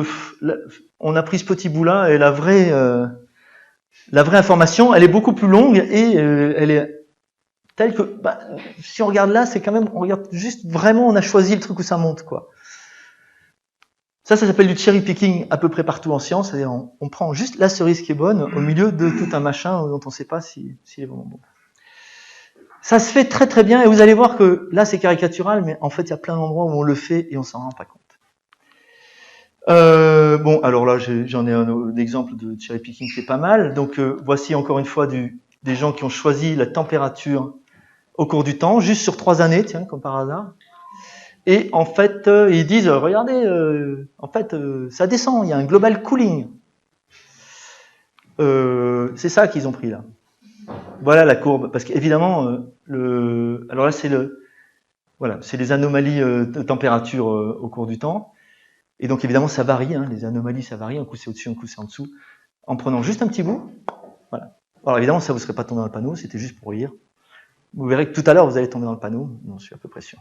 on a pris ce petit bout-là, et la vraie information, elle est beaucoup plus longue, et elle est telle que, bah, si on regarde là, c'est quand même, on regarde juste vraiment, on a choisi le truc où ça monte, quoi. Ça s'appelle du cherry picking à peu près partout en science, c'est-à-dire on prend juste la cerise qui est bonne au milieu de tout un machin dont on ne sait pas s'il est vraiment bon. Ça se fait très très bien, et vous allez voir que là c'est caricatural, mais en fait il y a plein d'endroits où on le fait et on s'en rend pas compte. Bon, alors là j'en ai un exemple de cherry picking qui est pas mal. Donc voici encore une fois des gens qui ont choisi la température au cours du temps, juste sur 3 années, tiens, comme par hasard. Et en fait, ils disent, regardez, ça descend, il y a un global cooling. C'est ça qu'ils ont pris là. Voilà la courbe, parce qu'évidemment, alors là c'est les anomalies de température au cours du temps. Et donc évidemment ça varie, hein, les anomalies ça varie, un coup c'est au-dessus, un coup c'est en dessous. En prenant juste un petit bout, voilà. Alors évidemment ça vous serait pas tombé dans le panneau, c'était juste pour lire. Vous verrez que tout à l'heure vous allez tomber dans le panneau, j'en suis à peu près sûr.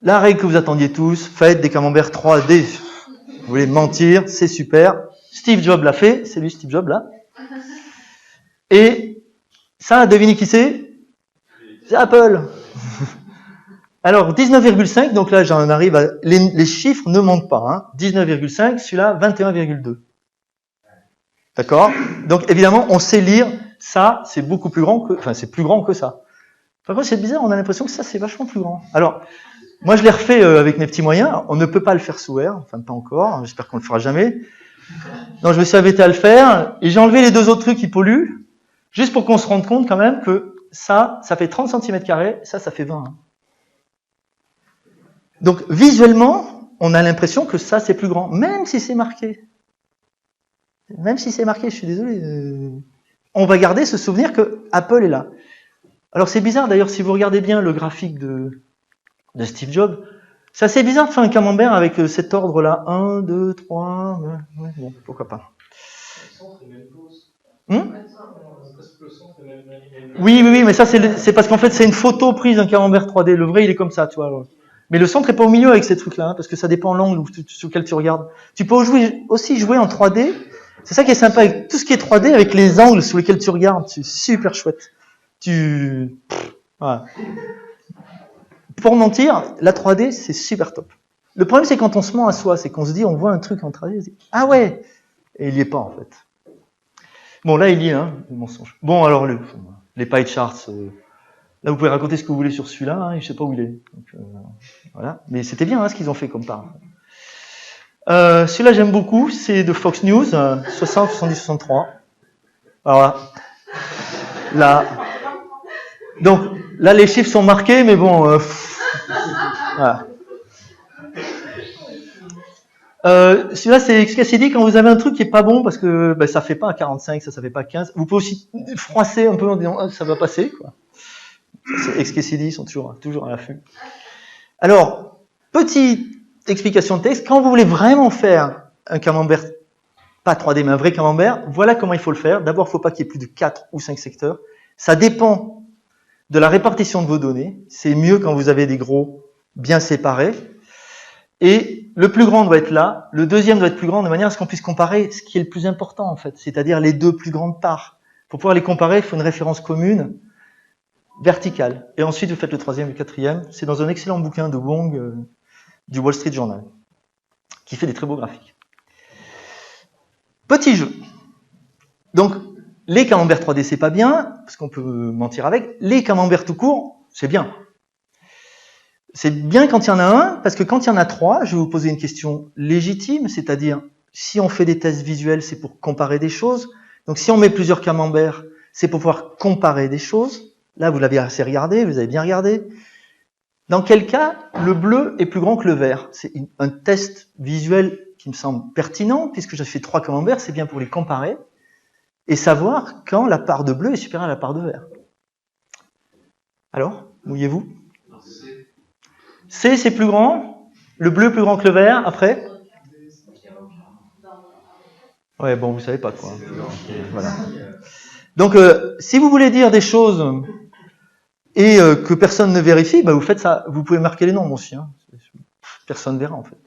La règle que vous attendiez tous, faites des camemberts 3D. Vous voulez mentir, c'est super. Steve Jobs l'a fait, c'est lui Steve Jobs là. Et ça, devinez qui c'est? C'est Apple. Alors 19,5, donc là j'en arrive à... Les chiffres ne montent pas. Hein. 19,5, celui-là 21,2. D'accord? Donc évidemment, on sait lire, ça c'est beaucoup plus grand que... Enfin, c'est plus grand que ça. Par contre, c'est bizarre, on a l'impression que ça c'est vachement plus grand. Alors, moi je l'ai refait avec mes petits moyens, on ne peut pas le faire sous R, enfin pas encore, j'espère qu'on le fera jamais. Donc je me suis arrêté à le faire, et j'ai enlevé les 2 autres trucs qui polluent, juste pour qu'on se rende compte quand même que ça fait 30 cm², ça fait 20. Hein. Donc visuellement, on a l'impression que ça c'est plus grand, même si c'est marqué. Même si c'est marqué, je suis désolé. On va garder ce souvenir que Apple est là. Alors c'est bizarre d'ailleurs, si vous regardez bien le graphique de Steve Jobs, c'est assez bizarre de faire un camembert avec cet ordre-là. 1, 2, 3, ouais, bon, pourquoi pas. centre est même pose. Parce que le centre est même. Oui, mais ça, c'est parce qu'en fait, c'est une photo prise d'un camembert 3D. Le vrai, il est comme ça, tu vois. Mais le centre est pas au milieu avec ces trucs-là, hein, parce que ça dépend de l'angle sur lequel tu regardes. Tu peux aussi jouer en 3D. C'est ça qui est sympa avec tout ce qui est 3D, avec les angles sur lesquels tu regardes. C'est super chouette. Voilà. Pour mentir, la 3D, c'est super top. Le problème, c'est quand on se ment à soi, c'est qu'on se dit, on voit un truc en 3D, on se dit, ah ouais, et il y est pas en fait. Bon, là, il y est, hein, le mensonge. Bon, alors, les pie charts, là, vous pouvez raconter ce que vous voulez sur celui-là, hein, je sais pas où il est. Donc, voilà. Mais c'était bien, hein, ce qu'ils ont fait comme part. Celui-là, j'aime beaucoup, c'est de Fox News, 60, 70, 63. Alors là, donc, là, les chiffres sont marqués, mais bon, voilà. Celui-là, c'est XKCD quand vous avez un truc qui est pas bon parce que ça fait pas 45, ça fait pas 15. Vous pouvez aussi froisser un peu en disant ça va passer, quoi. XKCD, ils sont toujours à l'affût. Alors, petite explication de texte. Quand vous voulez vraiment faire un camembert, pas 3D, mais un vrai camembert, voilà comment il faut le faire. D'abord, il ne faut pas qu'il y ait plus de 4 ou 5 secteurs. Ça dépend de la répartition de vos données. C'est mieux quand vous avez des gros bien séparés. Et le plus grand doit être là, le deuxième doit être plus grand de manière à ce qu'on puisse comparer ce qui est le plus important en fait, c'est-à-dire les deux plus grandes parts. Pour pouvoir les comparer, il faut une référence commune verticale. Et ensuite, vous faites le troisième et le quatrième. C'est dans un excellent bouquin de Wong du Wall Street Journal, qui fait des très beaux graphiques. Petit jeu. Donc, les camemberts 3D, c'est pas bien, parce qu'on peut mentir avec. Les camemberts tout court, c'est bien. C'est bien quand il y en a un, parce que quand il y en a 3, je vais vous poser une question légitime, c'est-à-dire, si on fait des tests visuels, c'est pour comparer des choses. Donc, si on met plusieurs camemberts, c'est pour pouvoir comparer des choses. Là, vous l'avez assez regardé, vous avez bien regardé. Dans quel cas, le bleu est plus grand que le vert? C'est un test visuel qui me semble pertinent, puisque j'ai fait 3 camemberts, c'est bien pour les comparer, et savoir quand la part de bleu est supérieure à la part de vert. Alors, mouillez-vous? C, c'est plus grand. Le bleu plus grand que le vert, après? Ouais, bon, vous savez pas quoi. Voilà. Donc, si vous voulez dire des choses et que personne ne vérifie, vous faites ça. Vous pouvez marquer les nombres aussi. Hein. Personne ne verra, en fait.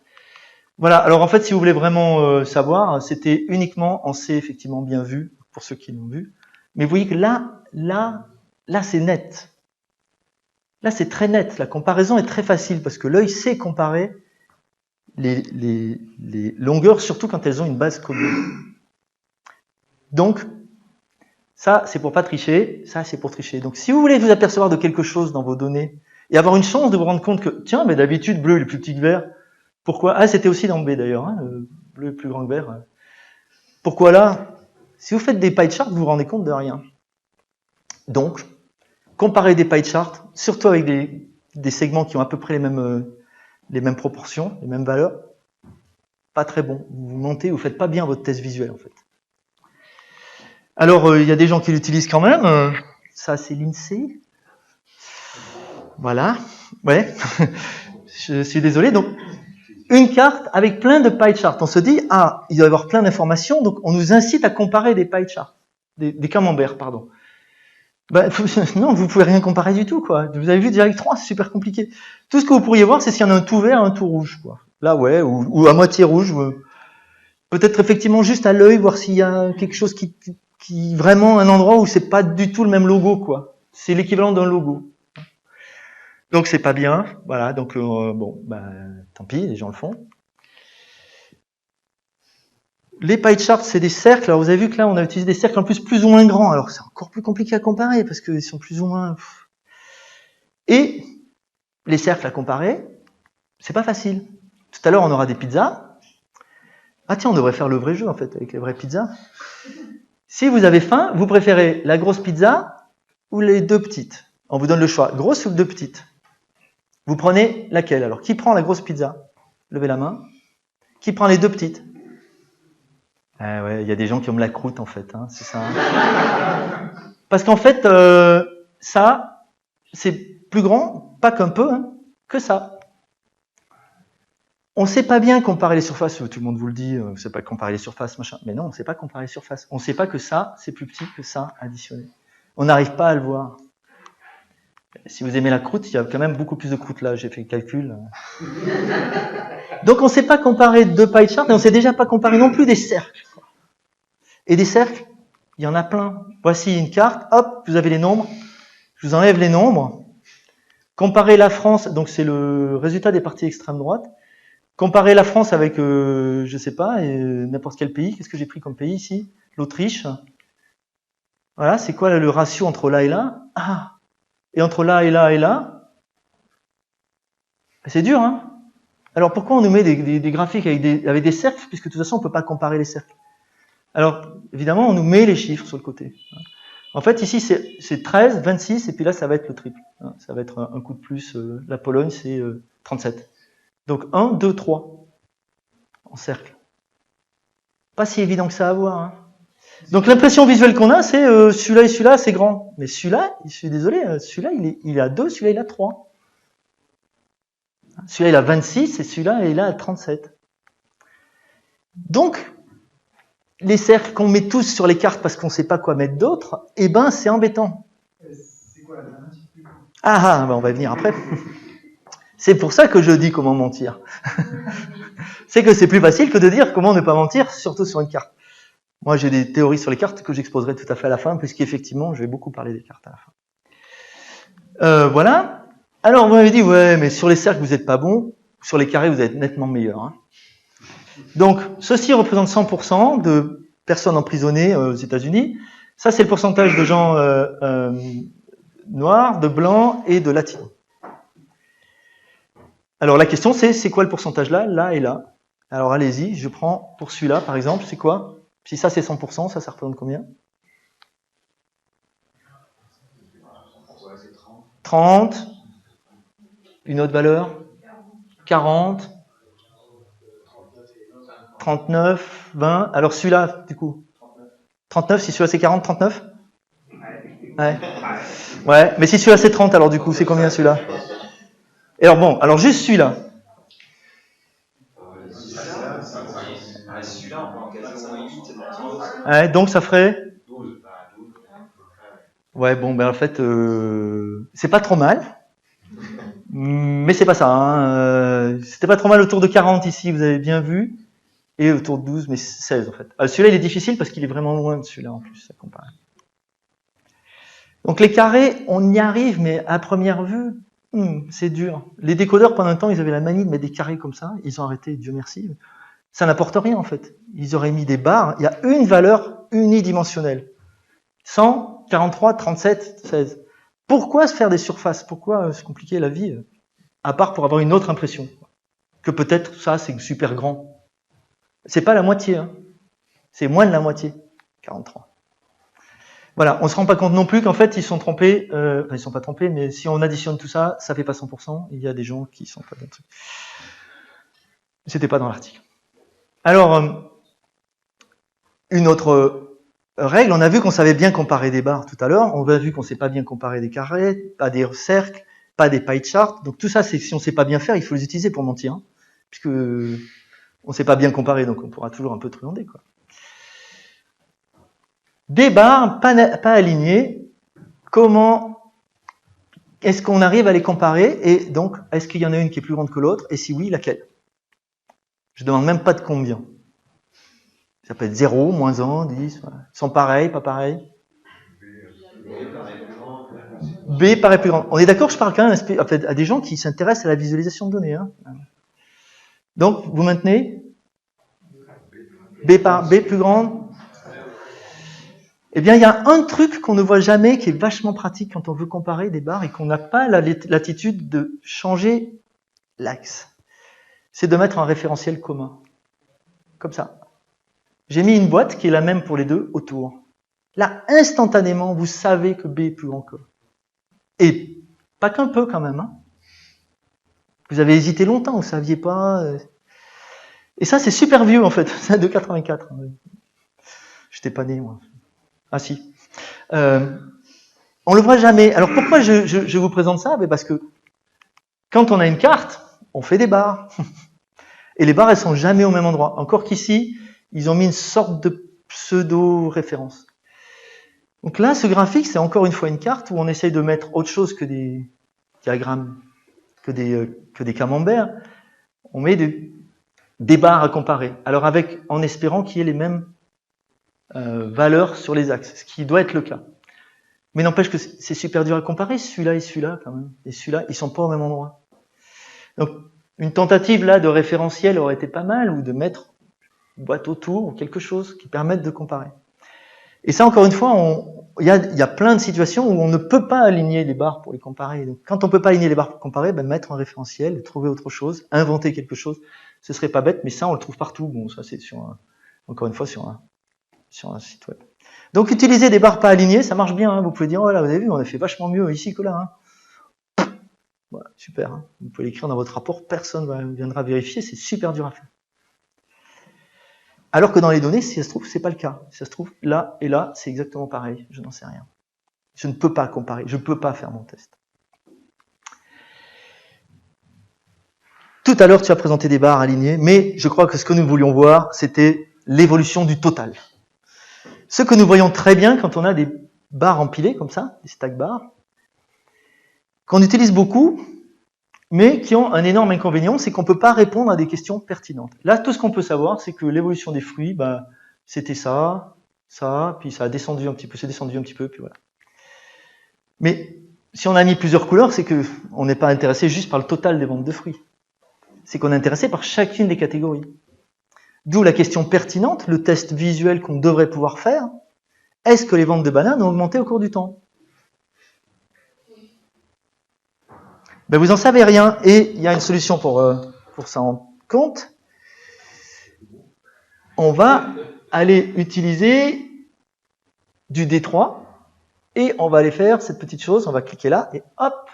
Voilà. Alors, en fait, si vous voulez vraiment savoir, c'était uniquement en C, effectivement, bien vu, pour ceux qui l'ont vu. Mais vous voyez que là, c'est net. Là, c'est très net. La comparaison est très facile parce que l'œil sait comparer les longueurs, surtout quand elles ont une base commune. Donc, ça, c'est pour pas tricher. Ça, c'est pour tricher. Donc, si vous voulez vous apercevoir de quelque chose dans vos données et avoir une chance de vous rendre compte que, tiens, mais d'habitude, bleu est plus petit que vert. Pourquoi? Ah, c'était aussi dans B d'ailleurs. Hein, le bleu est plus grand que vert. Pourquoi là? Si vous faites des pie charts, vous vous rendez compte de rien. Donc, comparer des pie charts, surtout avec des segments qui ont à peu près les mêmes proportions, les mêmes valeurs, pas très bon. Vous mentez, vous faites pas bien votre test visuel en fait. Alors, il y a des gens qui l'utilisent quand même. Ça, c'est l'INSEE. Voilà. Ouais. Je suis désolé. Donc, une carte avec plein de pie charts. On se dit, ah, il doit y avoir plein d'informations, donc on nous incite à comparer des pie charts. Des camemberts, pardon. Non, vous pouvez rien comparer du tout, quoi. Vous avez vu direct 3, c'est super compliqué. Tout ce que vous pourriez voir, c'est s'il y en a un tout vert, un tout rouge, quoi. Là, ouais, ou à moitié rouge. Peut-être effectivement juste à l'œil, voir s'il y a quelque chose qui vraiment un endroit où c'est pas du tout le même logo, quoi. C'est l'équivalent d'un logo. Donc c'est pas bien, voilà. Donc tant pis, les gens le font. Les pie charts, c'est des cercles. Alors, vous avez vu que là, on a utilisé des cercles en plus ou moins grands. Alors, c'est encore plus compliqué à comparer parce qu'ils sont plus ou moins... Et les cercles à comparer, c'est pas facile. Tout à l'heure, on aura des pizzas. Ah tiens, on devrait faire le vrai jeu, en fait, avec les vraies pizzas. Si vous avez faim, vous préférez la grosse pizza ou les deux petites? On vous donne le choix. Grosse ou deux petites? Vous prenez laquelle? Alors, qui prend la grosse pizza? Levez la main. Qui prend les deux petites? Ah ouais, il y a des gens qui ont la croûte en fait, hein, c'est ça. Parce qu'en fait, ça, c'est plus grand, pas qu'un peu, hein, que ça. On ne sait pas bien comparer les surfaces, tout le monde vous le dit, on ne sait pas comparer les surfaces, machin. Mais non, on ne sait pas comparer les surfaces. On ne sait pas que ça, c'est plus petit que ça additionné. On n'arrive pas à le voir. Si vous aimez la croûte, il y a quand même beaucoup plus de croûte là, j'ai fait le calcul. Donc on ne sait pas comparer deux pie charts, et on ne sait déjà pas comparer non plus des cercles. Et des cercles, il y en a plein. Voici une carte, hop, vous avez les nombres. Je vous enlève les nombres. Comparez la France, donc c'est le résultat des parties extrême droite. Comparez la France avec, je sais pas, n'importe quel pays. Qu'est-ce que j'ai pris comme pays ici? L'Autriche. Voilà, c'est quoi le ratio entre là et là? Ah, et entre là et là et là? C'est dur, hein? Alors pourquoi on nous met des graphiques avec des cercles, puisque de toute façon on ne peut pas comparer les cercles? Alors, évidemment, on nous met les chiffres sur le côté. En fait, ici, c'est 13, 26, et puis là, ça va être le triple. Ça va être un coup de plus. La Pologne, c'est 37. Donc 1, 2, 3 en cercle. Pas si évident que ça à voir. Hein. Donc l'impression visuelle qu'on a, c'est celui-là et celui-là, c'est grand. Mais celui-là, je suis désolé, celui-là, il a 2, celui-là, il a 3. Celui-là, il a 26, et celui-là, il a 37. Donc, les cercles qu'on met tous sur les cartes parce qu'on ne sait pas quoi mettre d'autre, eh ben, c'est embêtant. C'est quoi la dernière? Ah, ben on va y venir après. C'est pour ça que je dis comment mentir. C'est que c'est plus facile que de dire comment ne pas mentir, surtout sur une carte. Moi, j'ai des théories sur les cartes que j'exposerai tout à fait à la fin, puisqu'effectivement, je vais beaucoup parler des cartes à la fin. Voilà. Alors, vous m'avez dit, ouais, mais sur les cercles, vous n'êtes pas bon. Sur les carrés, vous êtes nettement meilleur. Hein. Donc, ceci représente 100% de personnes emprisonnées aux États-Unis. Ça, c'est le pourcentage de gens noirs, de blancs et de latinos. Alors, la question, c'est quoi le pourcentage là, là et là? Alors, allez-y, je prends pour celui-là, par exemple, c'est quoi? Si ça, c'est 100%, ça représente combien? 30. Une autre valeur? 40. 39, 20. Alors celui-là, du coup 39, si celui-là c'est 40, 39? Ouais. Ouais, mais si celui-là c'est 30, alors du coup, c'est combien celui-là? Et alors bon, alors juste celui-là. Celui-là, on peut en quasiment 8. Ouais, donc ça ferait 12. Ouais, bon, ben en fait, c'est pas trop mal. Mais c'est pas ça. Hein. C'était pas trop mal autour de 40 ici, vous avez bien vu. Et autour de 12, mais 16 en fait. Celui-là, il est difficile parce qu'il est vraiment loin de celui-là en plus, ça compare. Donc les carrés, on y arrive, mais à première vue, c'est dur. Les décodeurs, pendant un temps, ils avaient la manie de mettre des carrés comme ça. Ils ont arrêté, Dieu merci. Ça n'apporte rien en fait. Ils auraient mis des barres. Il y a une valeur unidimensionnelle. 100, 43, 37, 16. Pourquoi se faire des surfaces? Pourquoi se compliquer la vie? À part pour avoir une autre impression. Que peut-être ça, c'est super grand. C'est pas la moitié, hein. C'est moins de la moitié, 43. Voilà, on se rend pas compte non plus qu'en fait ils sont trompés, ils sont pas trompés, mais si on additionne tout ça, ça fait pas 100%, il y a des gens qui sont pas dans le truc. C'était pas dans l'article. Alors, une autre règle, on a vu qu'on savait bien comparer des barres tout à l'heure, on a vu qu'on sait pas bien comparer des carrés, pas des cercles, pas des pie charts, donc tout ça, c'est si on sait pas bien faire, il faut les utiliser pour mentir, hein, puisque on ne sait pas bien comparer, donc on pourra toujours un peu truander, quoi. Des barres pas alignées, comment est-ce qu'on arrive à les comparer? Et donc, est-ce qu'il y en a une qui est plus grande que l'autre? Et si oui, laquelle? Je ne demande même pas de combien. Ça peut être 0, moins 1, 10, voilà. Ils sont pareils, pas pareils? B paraît plus grand. On est d'accord, je parle quand même à des gens qui s'intéressent à la visualisation de données. Hein. Donc, vous maintenez? B plus grande? Eh bien, il y a un truc qu'on ne voit jamais, qui est vachement pratique quand on veut comparer des barres et qu'on n'a pas l'attitude de changer l'axe. C'est de mettre un référentiel commun. Comme ça. J'ai mis une boîte qui est la même pour les deux autour. Là, instantanément, vous savez que B est plus grand que. Et pas qu'un peu quand même. Hein. Vous avez hésité longtemps, vous ne saviez pas. Et ça, c'est super vieux en fait. C'est de 84. J'étais pas né, moi. Ah si. On le voit jamais. Alors pourquoi je vous présente ça? Parce que quand on a une carte, on fait des barres. Et les barres, elles sont jamais au même endroit. Encore qu'ici, ils ont mis une sorte de pseudo-référence. Donc là, ce graphique, c'est encore une fois une carte où on essaye de mettre autre chose que des diagrammes, que des camemberts. On met des barres à comparer. Alors en espérant qu'il y ait les mêmes valeurs sur les axes, ce qui doit être le cas. Mais n'empêche que c'est super dur à comparer, celui-là et celui-là quand même. Et celui-là, ils sont pas au même endroit. Donc, une tentative là de référentiel aurait été pas mal, ou de mettre une boîte autour, ou quelque chose qui permette de comparer. Et ça, encore une fois, il y a plein de situations où on ne peut pas aligner les barres pour les comparer. Donc, quand on peut pas aligner les barres pour comparer, ben, mettre un référentiel, trouver autre chose, inventer quelque chose, ce serait pas bête, mais ça, on le trouve partout. Bon, ça, c'est encore une fois, sur un site web. Donc, utiliser des barres pas alignées, ça marche bien, hein. Vous pouvez dire, oh là, vous avez vu, on a fait vachement mieux ici que là, hein. Voilà, super, hein. Vous pouvez l'écrire dans votre rapport, personne ne viendra vérifier, c'est super dur à faire. Alors que dans les données, si ça se trouve, c'est pas le cas. Si ça se trouve, là et là, c'est exactement pareil. Je n'en sais rien. Je ne peux pas comparer. Je ne peux pas faire mon test. Tout à l'heure, tu as présenté des barres alignées, mais je crois que ce que nous voulions voir, c'était l'évolution du total. Ce que nous voyons très bien quand on a des barres empilées, comme ça, des stack bars, qu'on utilise beaucoup, mais qui ont un énorme inconvénient, c'est qu'on ne peut pas répondre à des questions pertinentes. Là, tout ce qu'on peut savoir, c'est que l'évolution des fruits, bah, c'était ça, puis ça a descendu un petit peu, c'est descendu un petit peu, puis voilà. Mais si on a mis plusieurs couleurs, c'est qu'on n'est pas intéressé juste par le total des ventes de fruits. C'est qu'on est intéressé par chacune des catégories. D'où la question pertinente, le test visuel qu'on devrait pouvoir faire. Est-ce que les ventes de bananes ont augmenté au cours du temps ? Ben vous en savez rien, et il y a une solution pour s'en rendre compte. On va aller utiliser du D3, et on va aller faire cette petite chose, on va cliquer là, et hop.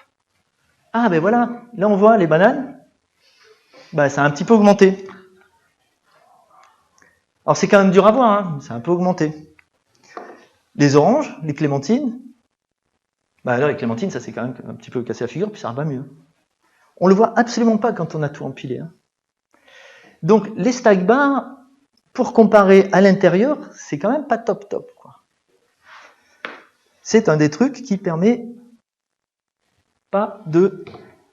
Ah ben voilà, là on voit les bananes, ben ça a un petit peu augmenté. Alors c'est quand même dur à voir, hein, ça a un peu augmenté. Les oranges, les clémentines, ben là les clémentines, ça s'est quand même un petit peu cassé la figure, puis ça va mieux. On le voit absolument pas quand on a tout empilé. Hein. Donc les stack bars, pour comparer à l'intérieur, c'est quand même pas top quoi. C'est un des trucs qui permet pas de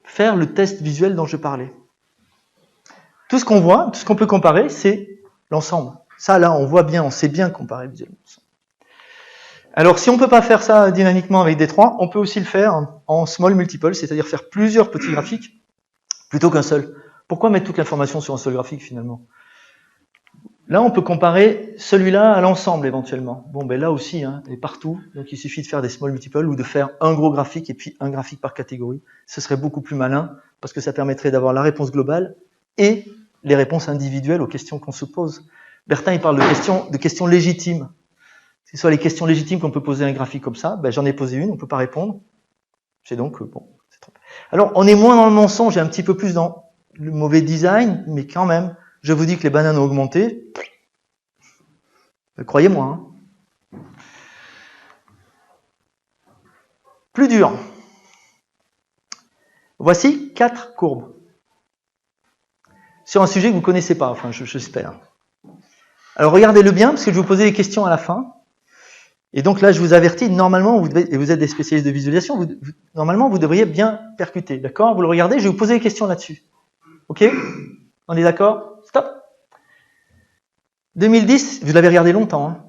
faire le test visuel dont je parlais. Tout ce qu'on voit, tout ce qu'on peut comparer, c'est l'ensemble. Ça là, on voit bien, on sait bien comparer visuellement. Alors si on ne peut pas faire ça dynamiquement avec D3, on peut aussi le faire en small multiple, c'est-à-dire faire plusieurs petits graphiques plutôt qu'un seul. Pourquoi mettre toute l'information sur un seul graphique finalement ? Là, on peut comparer celui-là à l'ensemble éventuellement. Bon, ben là aussi, hein, et partout. Donc il suffit de faire des small multiples ou de faire un gros graphique et puis un graphique par catégorie. Ce serait beaucoup plus malin parce que ça permettrait d'avoir la réponse globale et les réponses individuelles aux questions qu'on se pose. Bertin, il parle de questions légitimes. Ce soit les questions légitimes qu'on peut poser un graphique comme ça, ben j'en ai posé une, on ne peut pas répondre. C'est donc, bon, c'est trop. Alors, on est moins dans le mensonge et un petit peu plus dans le mauvais design, mais quand même, je vous dis que les bananes ont augmenté. Ben, croyez-moi. Hein. Plus dur. Voici 4 courbes. Sur un sujet que vous ne connaissez pas, enfin, j'espère. Alors, regardez-le bien, parce que je vais vous poser des questions à la fin. Et donc là, je vous avertis, normalement, et vous êtes des spécialistes de visualisation, normalement, vous devriez bien percuter. D'accord ? Vous le regardez, je vais vous poser des questions là-dessus. Ok ? On est d'accord ? Stop. 2010, vous l'avez regardé longtemps. Hein.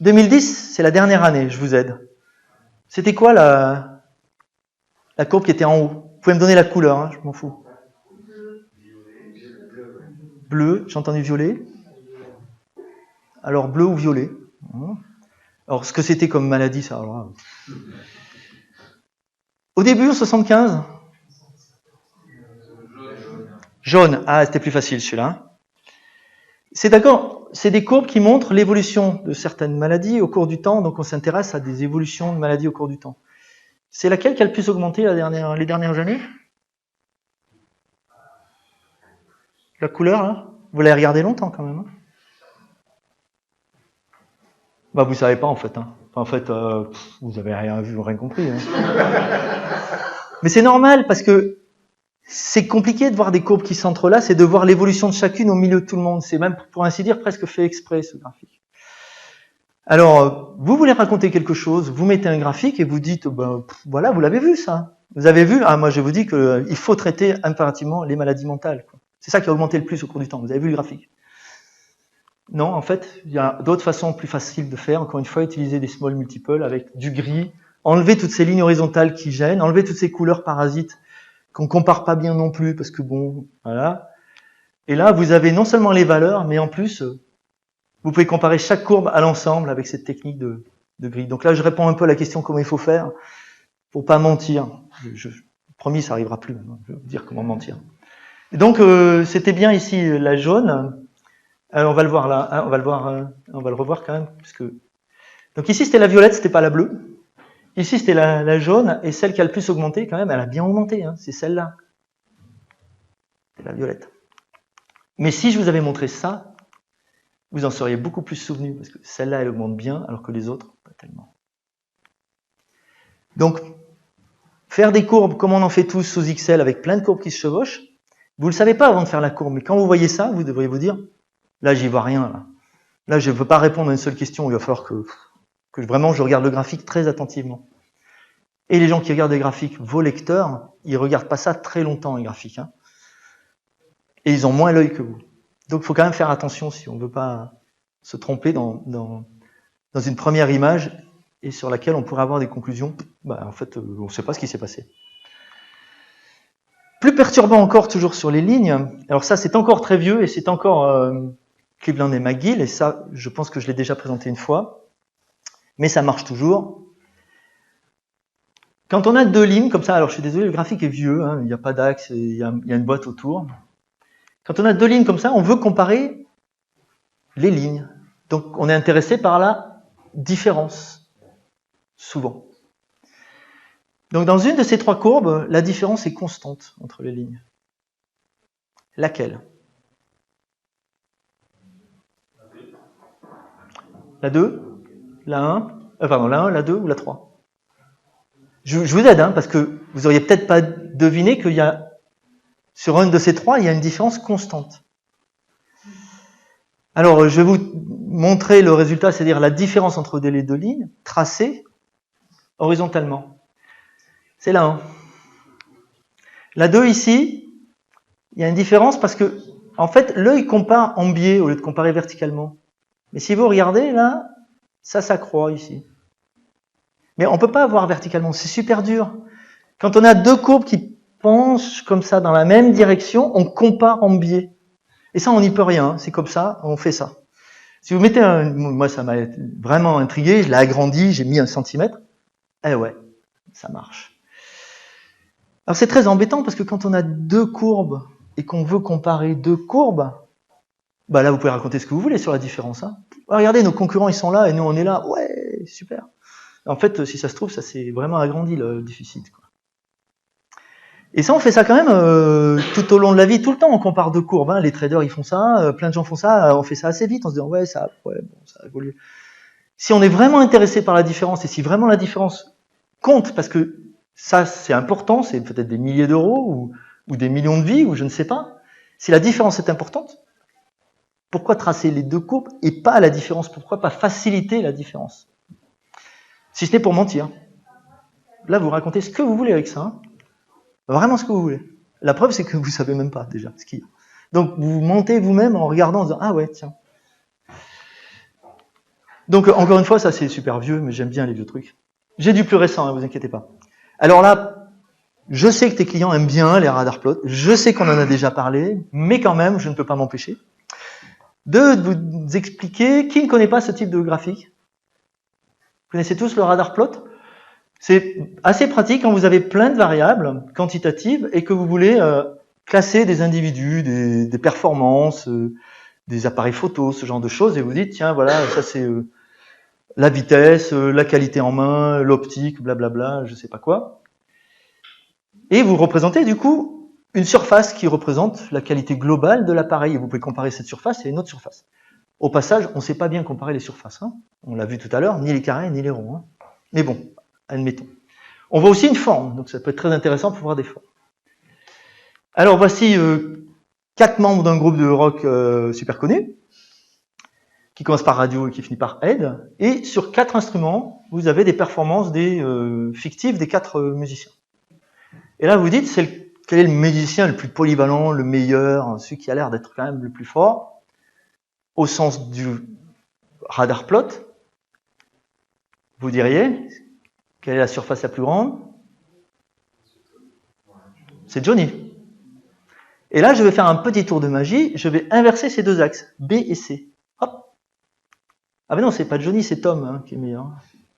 2010, c'est la dernière année, je vous aide. C'était quoi la courbe qui était en haut ? Vous pouvez me donner la couleur, hein, je m'en fous. Bleu, j'ai entendu violet. Alors bleu ou violet ? Alors, ce que c'était comme maladie, ça, alors là. Au début, en 75 ? Jaune. Ah, c'était plus facile, celui-là. C'est d'accord, c'est des courbes qui montrent l'évolution de certaines maladies au cours du temps, donc on s'intéresse à des évolutions de maladies au cours du temps. C'est laquelle qui a le plus augmenté les dernières années ? La couleur, là ? Vous l'avez regardé longtemps, quand même. Hein ? Bah, vous savez pas, en fait. Hein. En fait, vous avez rien vu, rien compris. Hein. Mais c'est normal, parce que c'est compliqué de voir des courbes qui s'entrelacent et de voir l'évolution de chacune au milieu de tout le monde. C'est même, pour ainsi dire, presque fait exprès, ce graphique. Alors, vous voulez raconter quelque chose, vous mettez un graphique et vous dites, ben, voilà, vous l'avez vu ça. Vous avez vu, moi je vous dis qu'il faut traiter impérativement les maladies mentales. C'est ça qui a augmenté le plus au cours du temps. Vous avez vu le graphique? Non, en fait, il y a d'autres façons plus faciles de faire. Encore une fois, utiliser des small multiples avec du gris, enlever toutes ces lignes horizontales qui gênent, enlever toutes ces couleurs parasites qu'on compare pas bien non plus, parce que bon, voilà. Et là, vous avez non seulement les valeurs, mais en plus, vous pouvez comparer chaque courbe à l'ensemble avec cette technique de gris. Donc là, je réponds un peu à la question comment il faut faire pour pas mentir. Promis, ça arrivera plus. Je vais vous dire comment mentir. Et donc, c'était bien ici la jaune. Alors, on va le voir là. Hein, on va le revoir quand même, puisque. Donc ici, c'était la violette, c'était pas la bleue. Ici, c'était la jaune, et celle qui a le plus augmenté, quand même, elle a bien augmenté. Hein, c'est celle-là. C'est la violette. Mais si je vous avais montré ça, vous en seriez beaucoup plus souvenu, parce que celle-là, elle augmente bien, alors que les autres, pas tellement. Donc, faire des courbes, comme on en fait tous sous XL, avec plein de courbes qui se chevauchent, vous ne le savez pas avant de faire la courbe, mais quand vous voyez ça, vous devriez vous dire, là, j'y vois rien. Là, je ne peux pas répondre à une seule question, il va falloir que vraiment je regarde le graphique très attentivement. Et les gens qui regardent des graphiques, vos lecteurs, ils ne regardent pas ça très longtemps, les graphiques. Hein. Et ils ont moins l'œil que vous. Donc, il faut quand même faire attention si on ne veut pas se tromper dans une première image et sur laquelle on pourrait avoir des conclusions. Bah, en fait, on ne sait pas ce qui s'est passé. Plus perturbant encore, toujours sur les lignes. Alors ça, c'est encore très vieux et c'est encore Cleveland et McGill. Et ça, je pense que je l'ai déjà présenté une fois. Mais ça marche toujours. Quand on a deux lignes comme ça, alors je suis désolé, le graphique est vieux, hein, il n'y a pas d'axe, il y a une boîte autour. Quand on a deux lignes comme ça, on veut comparer les lignes. Donc on est intéressé par la différence, souvent. Donc dans une de ces trois courbes, la différence est constante entre les lignes. Laquelle? La 2, la 1, la 1, la 2 ou la 3? Je vous aide, hein, parce que vous auriez peut-être pas deviné qu'il y a, sur une de ces trois, il y a une différence constante. Alors, je vais vous montrer le résultat, c'est-à-dire la différence entre les deux lignes, tracée horizontalement. C'est la 1. La 2 ici, il y a une différence parce que, en fait, l'œil compare en biais au lieu de comparer verticalement. Mais si vous regardez, là, ça s'accroît ici. Mais on ne peut pas voir verticalement, c'est super dur. Quand on a deux courbes qui penchent comme ça dans la même direction, on compare en biais. Et ça, on n'y peut rien, c'est comme ça, on fait ça. Si vous mettez moi ça m'a vraiment intrigué, je l'ai agrandi, j'ai mis 1 centimètre. Eh ouais, ça marche. Alors c'est très embêtant parce que quand on a deux courbes et qu'on veut comparer deux courbes, bah là vous pouvez raconter ce que vous voulez sur la différence. Hein. Regardez, nos concurrents ils sont là et nous on est là, ouais, super. En fait, si ça se trouve, ça s'est vraiment agrandi le déficit. Quoi. Et ça, on fait ça quand même tout au long de la vie, tout le temps, on compare deux courbes. Hein. Les traders, ils font ça, plein de gens font ça, on fait ça assez vite, en se disant, ouais, ça a évolué. Si on est vraiment intéressé par la différence, et si vraiment la différence compte, parce que ça, c'est important, c'est peut-être des milliers d'euros, ou des millions de vies, ou je ne sais pas, si la différence est importante, pourquoi tracer les deux courbes et pas la différence? Pourquoi pas faciliter la différence? Si ce n'est pour mentir. Là, vous racontez ce que vous voulez avec ça. Hein. Vraiment ce que vous voulez. La preuve, c'est que vous ne savez même pas déjà ce qu'il y a. Donc, vous mentez vous-même en regardant, en disant « Ah ouais, tiens ». Donc, encore une fois, ça c'est super vieux, mais j'aime bien les vieux trucs. J'ai du plus récent, ne vous inquiétez pas. Alors là, je sais que tes clients aiment bien les radar plots, je sais qu'on en a déjà parlé, mais quand même, je ne peux pas m'empêcher de vous expliquer qui ne connaît pas ce type de graphique. Vous connaissez tous le radar plot? C'est assez pratique quand vous avez plein de variables quantitatives et que vous voulez classer des individus, des performances, des appareils photo, ce genre de choses, et vous dites, tiens, voilà, ça c'est la vitesse, la qualité en main, l'optique, blablabla, je sais pas quoi. Et vous représentez du coup une surface qui représente la qualité globale de l'appareil, et vous pouvez comparer cette surface à une autre surface. Au passage, on ne sait pas bien comparer les surfaces, hein. On l'a vu tout à l'heure, ni les carrés, ni les ronds. Hein. Mais bon, admettons. On voit aussi une forme, donc ça peut être très intéressant pour voir des formes. Alors voici 4 membres d'un groupe de rock super connu, qui commence par radio et qui finit par Ed. Et sur 4 instruments, vous avez des performances fictives des 4 musiciens. Et là, vous dites, quel est le musicien le plus polyvalent, le meilleur, celui qui a l'air d'être quand même le plus fort, au sens du radar plot. Vous diriez, quelle est la surface la plus grande? C'est Johnny. Et là, je vais faire un petit tour de magie, je vais inverser ces 2 axes, B et C. Hop. Ah ben non, c'est pas Johnny, c'est Tom qui est meilleur.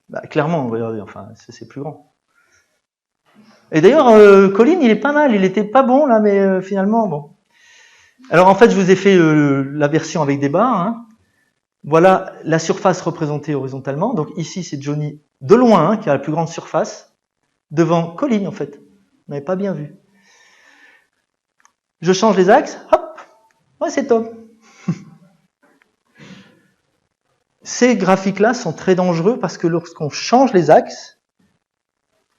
Bah, clairement, regardez, enfin, c'est plus grand. Et d'ailleurs, Colin, il est pas mal, il était pas bon là, mais finalement, bon. Alors en fait, je vous ai fait la version avec des barres. Voilà la surface représentée horizontalement. Donc ici, c'est Johnny de loin qui a la plus grande surface, devant Colin en fait. Vous n'avez pas bien vu. Je change les axes, hop, ouais, c'est Tom. Ces graphiques-là sont très dangereux parce que lorsqu'on change les axes,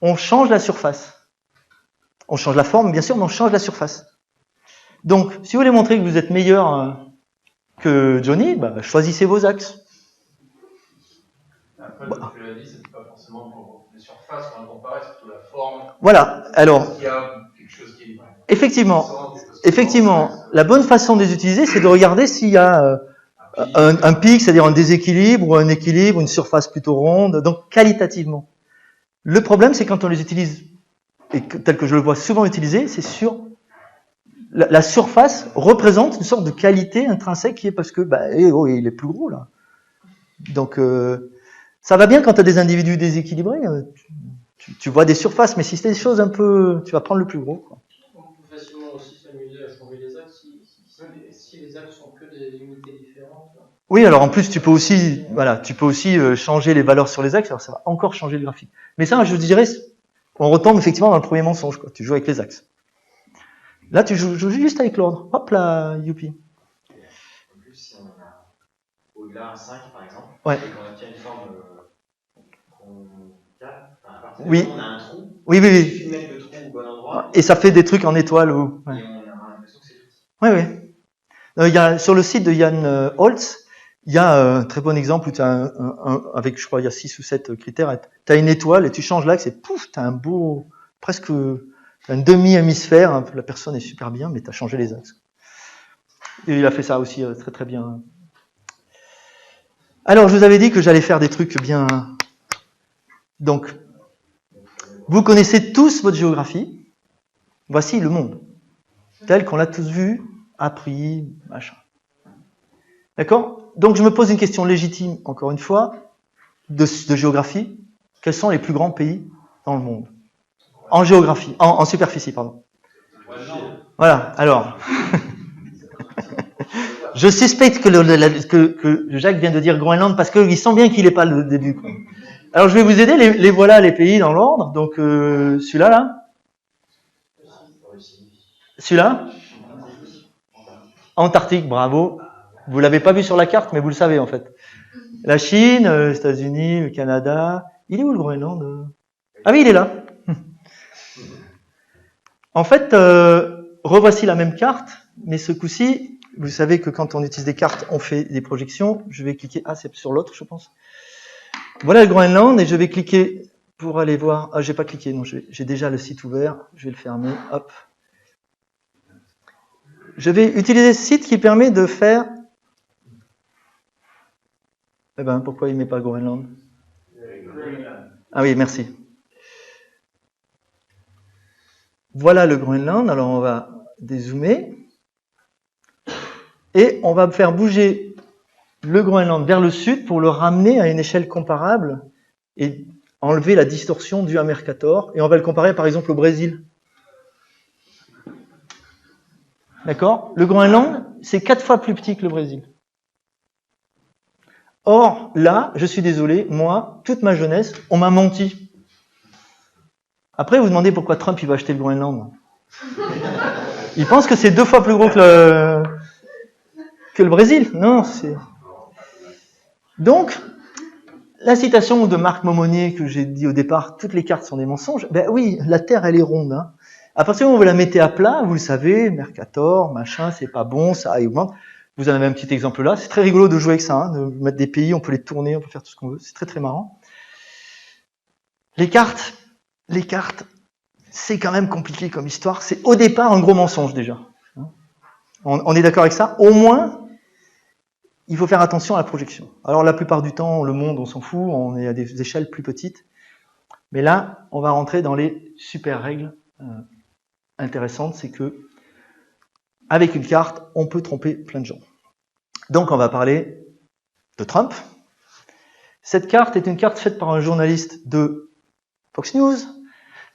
on change la surface. On change la forme, bien sûr, mais on change la surface. Donc, si vous voulez montrer que vous êtes meilleur que Johnny, bah, choisissez vos axes. Après, comme tu l'as dit, c'est pas forcément pour les surfaces qu'on a comparé, c'est plutôt la forme. Voilà, alors, il y a quelque chose qui est... effectivement, la bonne façon de les utiliser, c'est de regarder s'il y a un pic, c'est-à-dire un déséquilibre, ou un équilibre, une surface plutôt ronde, donc qualitativement. Le problème, c'est quand on les utilise, et tel que je le vois souvent utilisé, c'est sur la surface représente une sorte de qualité intrinsèque qui est parce que, il est plus gros là. Donc, ça va bien quand tu as des individus déséquilibrés, tu vois des surfaces, mais si c'est des choses un peu, tu vas prendre le plus gros, quoi. On peut facilement aussi s'amuser à changer les axes si les axes sont que des unités différentes. Oui, alors en plus tu peux aussi changer les valeurs sur les axes, alors ça va encore changer le graphique. Mais ça, je dirais, on retombe effectivement dans le premier mensonge, quoi. Tu joues avec les axes. Là, tu joues juste avec l'ordre. Hop là, youpi. En plus, si on a au-delà un 5 par exemple, ouais. Et qu'on obtient une forme qu'on calme, à partir oui. du moment où on a un trou, oui. Il suffit de mettre le trou au bon endroit. Et ça fait des trucs en étoile. Ou... Ouais. Et on a l'impression que c'est tout. Oui. Sur le site de Jan Holtz, il y a un très bon exemple où tu as avec, je crois, il y a 6 ou 7 critères. Tu as une étoile et tu changes l'axe et pouf, tu as un beau, presque un demi-hémisphère. La personne est super bien, mais tu as changé les axes. Et il a fait ça aussi très très bien. Alors, je vous avais dit que j'allais faire des trucs bien. Donc, vous connaissez tous votre géographie. Voici le monde, tel qu'on l'a tous vu, appris, machin. D'accord ? Donc, je me pose une question légitime, encore une fois, de géographie. Quels sont les plus grands pays dans le monde ? En géographie, en superficie, pardon. Voilà, alors. Je suspecte que Jacques vient de dire Groenland parce qu'il sent bien qu'il n'est pas le début. Quoi. Alors, je vais vous aider, les voilà les pays dans l'ordre. Donc, celui-là, là. Celui-là. Antarctique, bravo. Vous l'avez pas vu sur la carte, mais vous le savez en fait. La Chine, les États-Unis, le Canada. Il est où le Groenland ? Ah oui, il est là. En fait, revoici la même carte, mais ce coup-ci, vous savez que quand on utilise des cartes, on fait des projections. Je vais cliquer, c'est sur l'autre, je pense. Voilà le Groenland, et je vais cliquer pour aller voir. Ah, j'ai pas cliqué, non, j'ai déjà le site ouvert. Je vais le fermer, hop. Je vais utiliser ce site qui permet de faire... Eh ben, pourquoi il ne met pas Groenland ? Ah oui, merci. Voilà le Groenland. Alors, on va dézoomer. Et on va faire bouger le Groenland vers le sud pour le ramener à une échelle comparable et enlever la distorsion due à Mercator. Et on va le comparer, par exemple, au Brésil. D'accord ? Le Groenland, c'est 4 fois plus petit que le Brésil. Or, là, je suis désolé, moi, toute ma jeunesse, on m'a menti. Après, vous demandez pourquoi Trump il va acheter le Groenland. Il pense que c'est 2 fois plus gros que le Brésil. Non, c'est... Donc, la citation de Marc Momonier que j'ai dit au départ, toutes les cartes sont des mensonges. Ben oui, la Terre, elle est ronde. Hein. À partir du moment où vous la mettez à plat, vous le savez, Mercator, machin, c'est pas bon, ça augmente. Vous en avez un petit exemple là. C'est très rigolo de jouer avec ça, de mettre des pays, on peut les tourner, on peut faire tout ce qu'on veut. C'est très très marrant. Les cartes, c'est quand même compliqué comme histoire. C'est au départ un gros mensonge déjà. On est d'accord avec ça. Au moins, il faut faire attention à la projection. Alors la plupart du temps, le monde, on s'en fout, on est à des échelles plus petites. Mais là, on va rentrer dans les super règles intéressantes, c'est que avec une carte, on peut tromper plein de gens. Donc on va parler de Trump. Cette carte est une carte faite par un journaliste de Fox News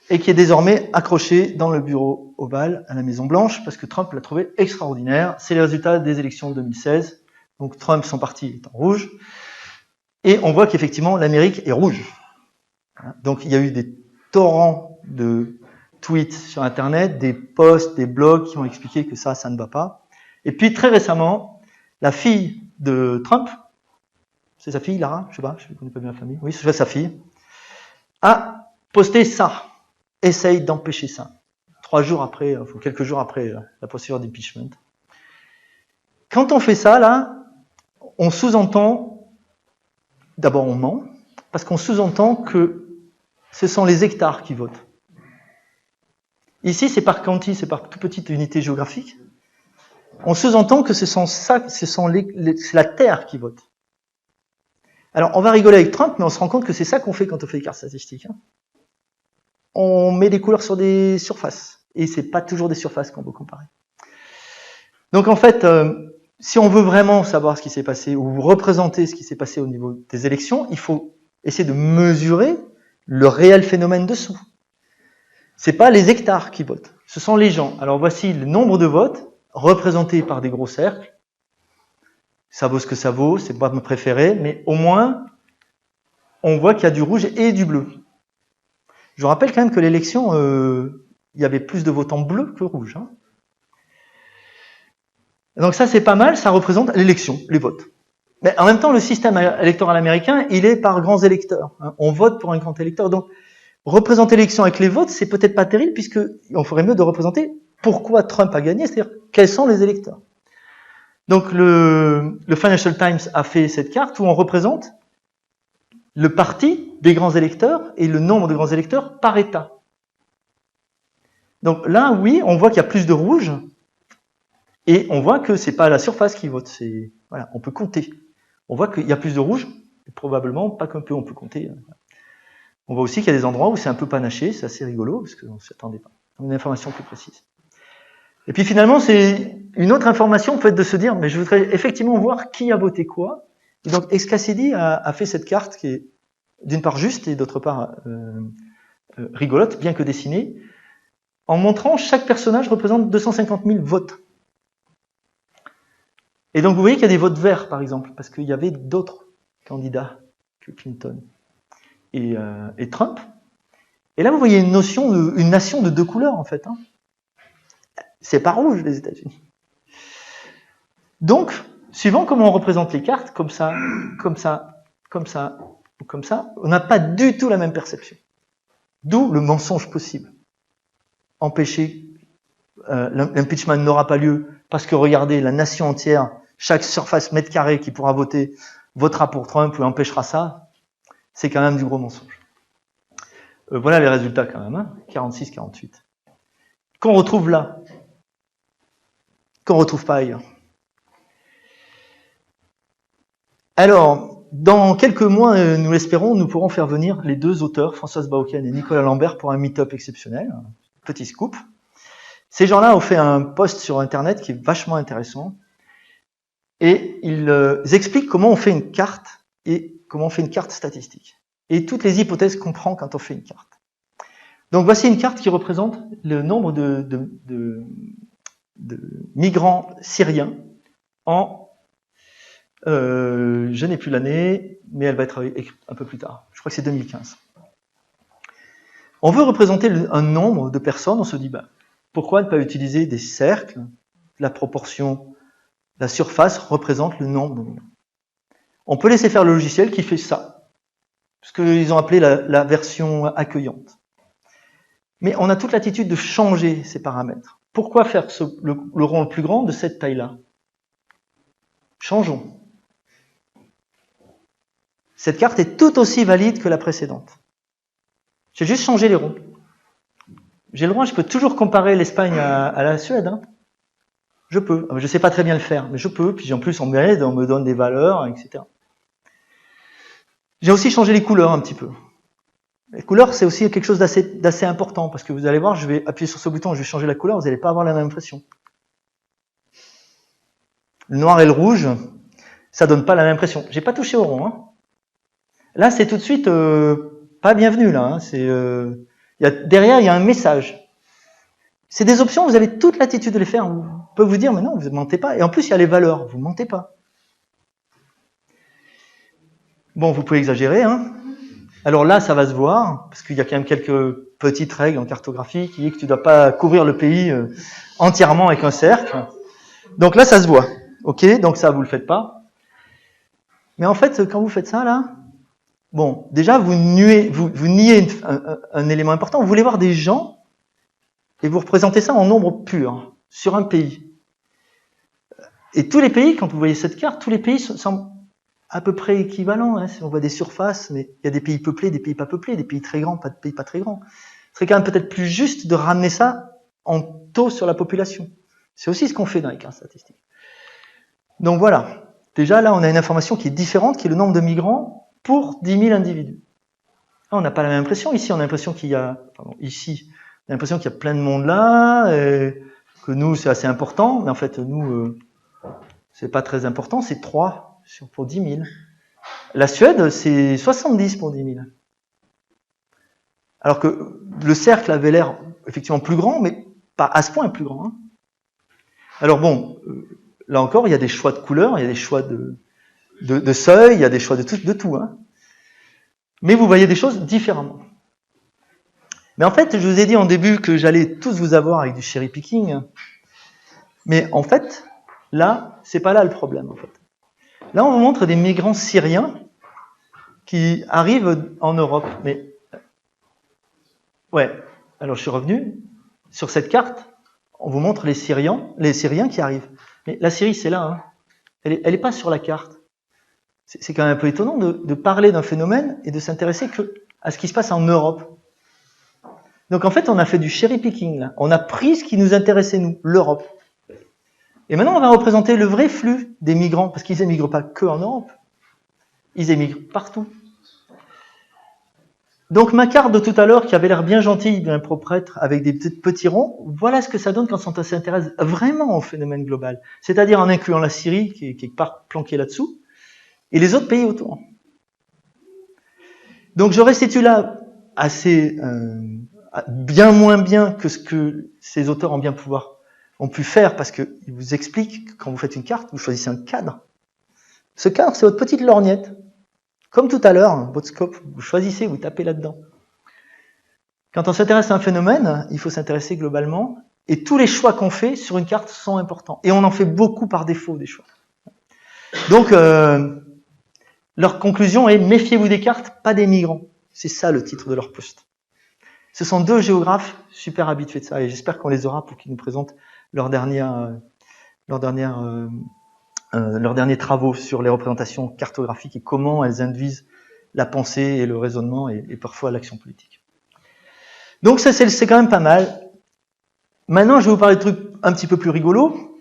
et qui est désormais accrochée dans le bureau ovale à la Maison Blanche parce que Trump l'a trouvé extraordinaire. C'est les résultats des élections de 2016. Donc Trump, son parti est en rouge. Et on voit qu'effectivement, l'Amérique est rouge. Donc il y a eu des torrents de tweets sur Internet, des posts, des blogs qui ont expliqué que ça ne va pas. Et puis très récemment, la fille de Trump, c'est sa fille, Lara, je sais pas, je ne connais pas bien la famille, oui, c'est sa fille, a posté ça, essaye d'empêcher ça. 3 jours après, quelques jours après la procédure d'impeachment. Quand on fait ça, là, on sous-entend, d'abord on ment, parce qu'on sous-entend que ce sont les hectares qui votent. Ici, c'est par county, c'est par toute petite unité géographique. On sous-entend que c'est la terre qui vote. Alors, on va rigoler avec Trump, mais on se rend compte que c'est ça qu'on fait quand on fait des cartes statistiques. On met des couleurs sur des surfaces, et c'est pas toujours des surfaces qu'on veut comparer. Donc, en fait, si on veut vraiment savoir ce qui s'est passé, ou représenter ce qui s'est passé au niveau des élections, il faut essayer de mesurer le réel phénomène dessous. C'est pas les hectares qui votent, ce sont les gens. Alors voici le nombre de votes représentés par des gros cercles. Ça vaut ce que ça vaut, c'est pas mon préféré, mais au moins on voit qu'il y a du rouge et du bleu. Je vous rappelle quand même que l'élection, il y avait plus de votants bleus que rouges. Donc ça c'est pas mal, ça représente l'élection, les votes. Mais en même temps, le système électoral américain, il est par grands électeurs. On vote pour un grand électeur. Donc, représenter l'élection avec les votes, c'est peut-être pas terrible, puisqu'on ferait mieux de représenter pourquoi Trump a gagné, c'est-à-dire quels sont les électeurs. Donc, le Financial Times a fait cette carte où on représente le parti des grands électeurs et le nombre de grands électeurs par État. Donc là, oui, on voit qu'il y a plus de rouge, et on voit que c'est pas la surface qui vote, c'est, voilà, on peut compter. On voit qu'il y a plus de rouge, et probablement pas qu'un peu, on peut compter. On voit aussi qu'il y a des endroits où c'est un peu panaché, c'est assez rigolo, parce qu'on ne s'y attendait pas. Une information plus précise. Et puis finalement, c'est une autre information, peut-être de se dire, mais je voudrais effectivement voir qui a voté quoi. Et donc, Ex Cassidy a fait cette carte qui est d'une part juste et d'autre part rigolote, bien que dessinée, en montrant chaque personnage représente 250 000 votes. Et donc vous voyez qu'il y a des votes verts, par exemple, parce qu'il y avait d'autres candidats que Clinton et Trump. Et là, vous voyez une nation de 2 couleurs, en fait. C'est pas rouge, les États-Unis. Donc, suivant comment on représente les cartes, comme ça, comme ça, comme ça, ou comme ça, on n'a pas du tout la même perception. D'où le mensonge possible. Empêcher, l'impeachment n'aura pas lieu, parce que regardez, la nation entière, chaque surface mètre carré qui pourra voter, votera pour Trump ou empêchera ça, c'est quand même du gros mensonge. Voilà les résultats quand même, 46-48. Qu'on retrouve là, qu'on retrouve pas ailleurs. Alors, dans quelques mois, nous l'espérons, nous pourrons faire venir les 2 auteurs, Françoise Bauken et Nicolas Lambert, pour un meet-up exceptionnel, un petit scoop. Ces gens-là ont fait un post sur Internet qui est vachement intéressant, et ils expliquent comment on fait une carte, et comment on fait une carte statistique. Et toutes les hypothèses qu'on prend quand on fait une carte. Donc voici une carte qui représente le nombre de migrants syriens en... je n'ai plus l'année, mais elle va être un peu plus tard. Je crois que c'est 2015. On veut représenter un nombre de personnes, on se dit, pourquoi ne pas utiliser des cercles? La proportion, la surface représente le nombre de migrants. On peut laisser faire le logiciel qui fait ça, ce qu'ils ont appelé la version accueillante. Mais on a toute l'attitude de changer ces paramètres. Pourquoi faire le rond le plus grand de cette taille-là? Changeons. Cette carte est tout aussi valide que la précédente. J'ai juste changé les ronds. J'ai le droit, je peux toujours comparer l'Espagne à la Suède. Hein. Je peux. Je ne sais pas très bien le faire, mais je peux. Puis en plus, on m'aide, on me donne des valeurs, etc. J'ai aussi changé les couleurs un petit peu. Les couleurs, c'est aussi quelque chose d'assez important, parce que vous allez voir, je vais appuyer sur ce bouton, je vais changer la couleur, vous n'allez pas avoir la même impression. Le noir et le rouge, ça donne pas la même impression. J'ai pas touché au rond. Hein. Là, c'est tout de suite pas bienvenu. Là, hein. Derrière, il y a un message. C'est des options, vous avez toute l'attitude de les faire. On peut vous dire, mais non, vous ne mentez pas. Et en plus, il y a les valeurs, vous ne mentez pas. Bon, vous pouvez exagérer. Hein. Alors là, ça va se voir, parce qu'il y a quand même quelques petites règles en cartographie qui disent que tu ne dois pas couvrir le pays entièrement avec un cercle. Donc là, ça se voit. Ok, donc ça, vous ne le faites pas. Mais en fait, quand vous faites ça, là, bon, déjà, vous niez un élément important. Vous voulez voir des gens et vous représentez ça en nombre pur, sur un pays. Et tous les pays, quand vous voyez cette carte, tous les pays semblent à peu près équivalents. Hein. On voit des surfaces, mais il y a des pays peuplés, des pays pas peuplés, des pays très grands, pas de pays pas très grands. Ce serait quand même peut-être plus juste de ramener ça en taux sur la population. C'est aussi ce qu'on fait dans les cartes statistiques. Donc voilà. Déjà, là, on a une information qui est différente, qui est le nombre de migrants pour 10 000 individus. Là, on n'a pas la même impression. Ici, on a l'impression qu'il y a... Pardon, ici, on a l'impression qu'il y a plein de monde là, et que nous, c'est assez important. Mais en fait, nous, c'est pas très important. C'est 3 pour 10 000. La Suède, c'est 70 pour 10 000. Alors que le cercle avait l'air effectivement plus grand, mais pas à ce point plus grand. Hein. Alors bon... Là encore, il y a des choix de couleurs, il y a des choix de seuil, il y a des choix de tout. Hein. Mais vous voyez des choses différemment. Mais en fait, je vous ai dit en début que j'allais tous vous avoir avec du cherry picking. Mais en fait, là, c'est pas là le problème. En fait. Là, on vous montre des migrants syriens qui arrivent en Europe. Mais ouais, alors je suis revenu. Sur cette carte, on vous montre les Syriens qui arrivent. Mais la Syrie, c'est là. Hein. Elle est pas sur la carte. C'est quand même un peu étonnant de parler d'un phénomène et de s'intéresser que à ce qui se passe en Europe. Donc en fait, on a fait du cherry picking là. On a pris ce qui nous intéressait nous, l'Europe. Et maintenant, on va représenter le vrai flux des migrants, parce qu'ils émigrent pas que en Europe. Ils émigrent partout. Donc ma carte de tout à l'heure, qui avait l'air bien gentille, bien proprêtre, avec des petits ronds, voilà ce que ça donne quand on s'intéresse vraiment au phénomène global. C'est-à-dire en incluant la Syrie, qui est quelque part planquée là-dessous, et les autres pays autour. Donc je restitue là assez bien moins bien que ce que ces auteurs ont pu faire, parce qu'ils vous expliquent que quand vous faites une carte, vous choisissez un cadre. Ce cadre, c'est votre petite lorgnette. Comme tout à l'heure, votre scope, vous choisissez, vous tapez là-dedans. Quand on s'intéresse à un phénomène, il faut s'intéresser globalement, et tous les choix qu'on fait sur une carte sont importants. Et on en fait beaucoup par défaut, des choix. Donc, leur conclusion est « Méfiez-vous des cartes, pas des migrants ». C'est ça le titre de leur post. Ce sont 2 géographes super habitués de ça, et j'espère qu'on les aura pour qu'ils nous présentent leurs derniers travaux sur les représentations cartographiques et comment elles induisent la pensée et le raisonnement et parfois l'action politique. Donc ça, c'est quand même pas mal. Maintenant, je vais vous parler de trucs un petit peu plus rigolos.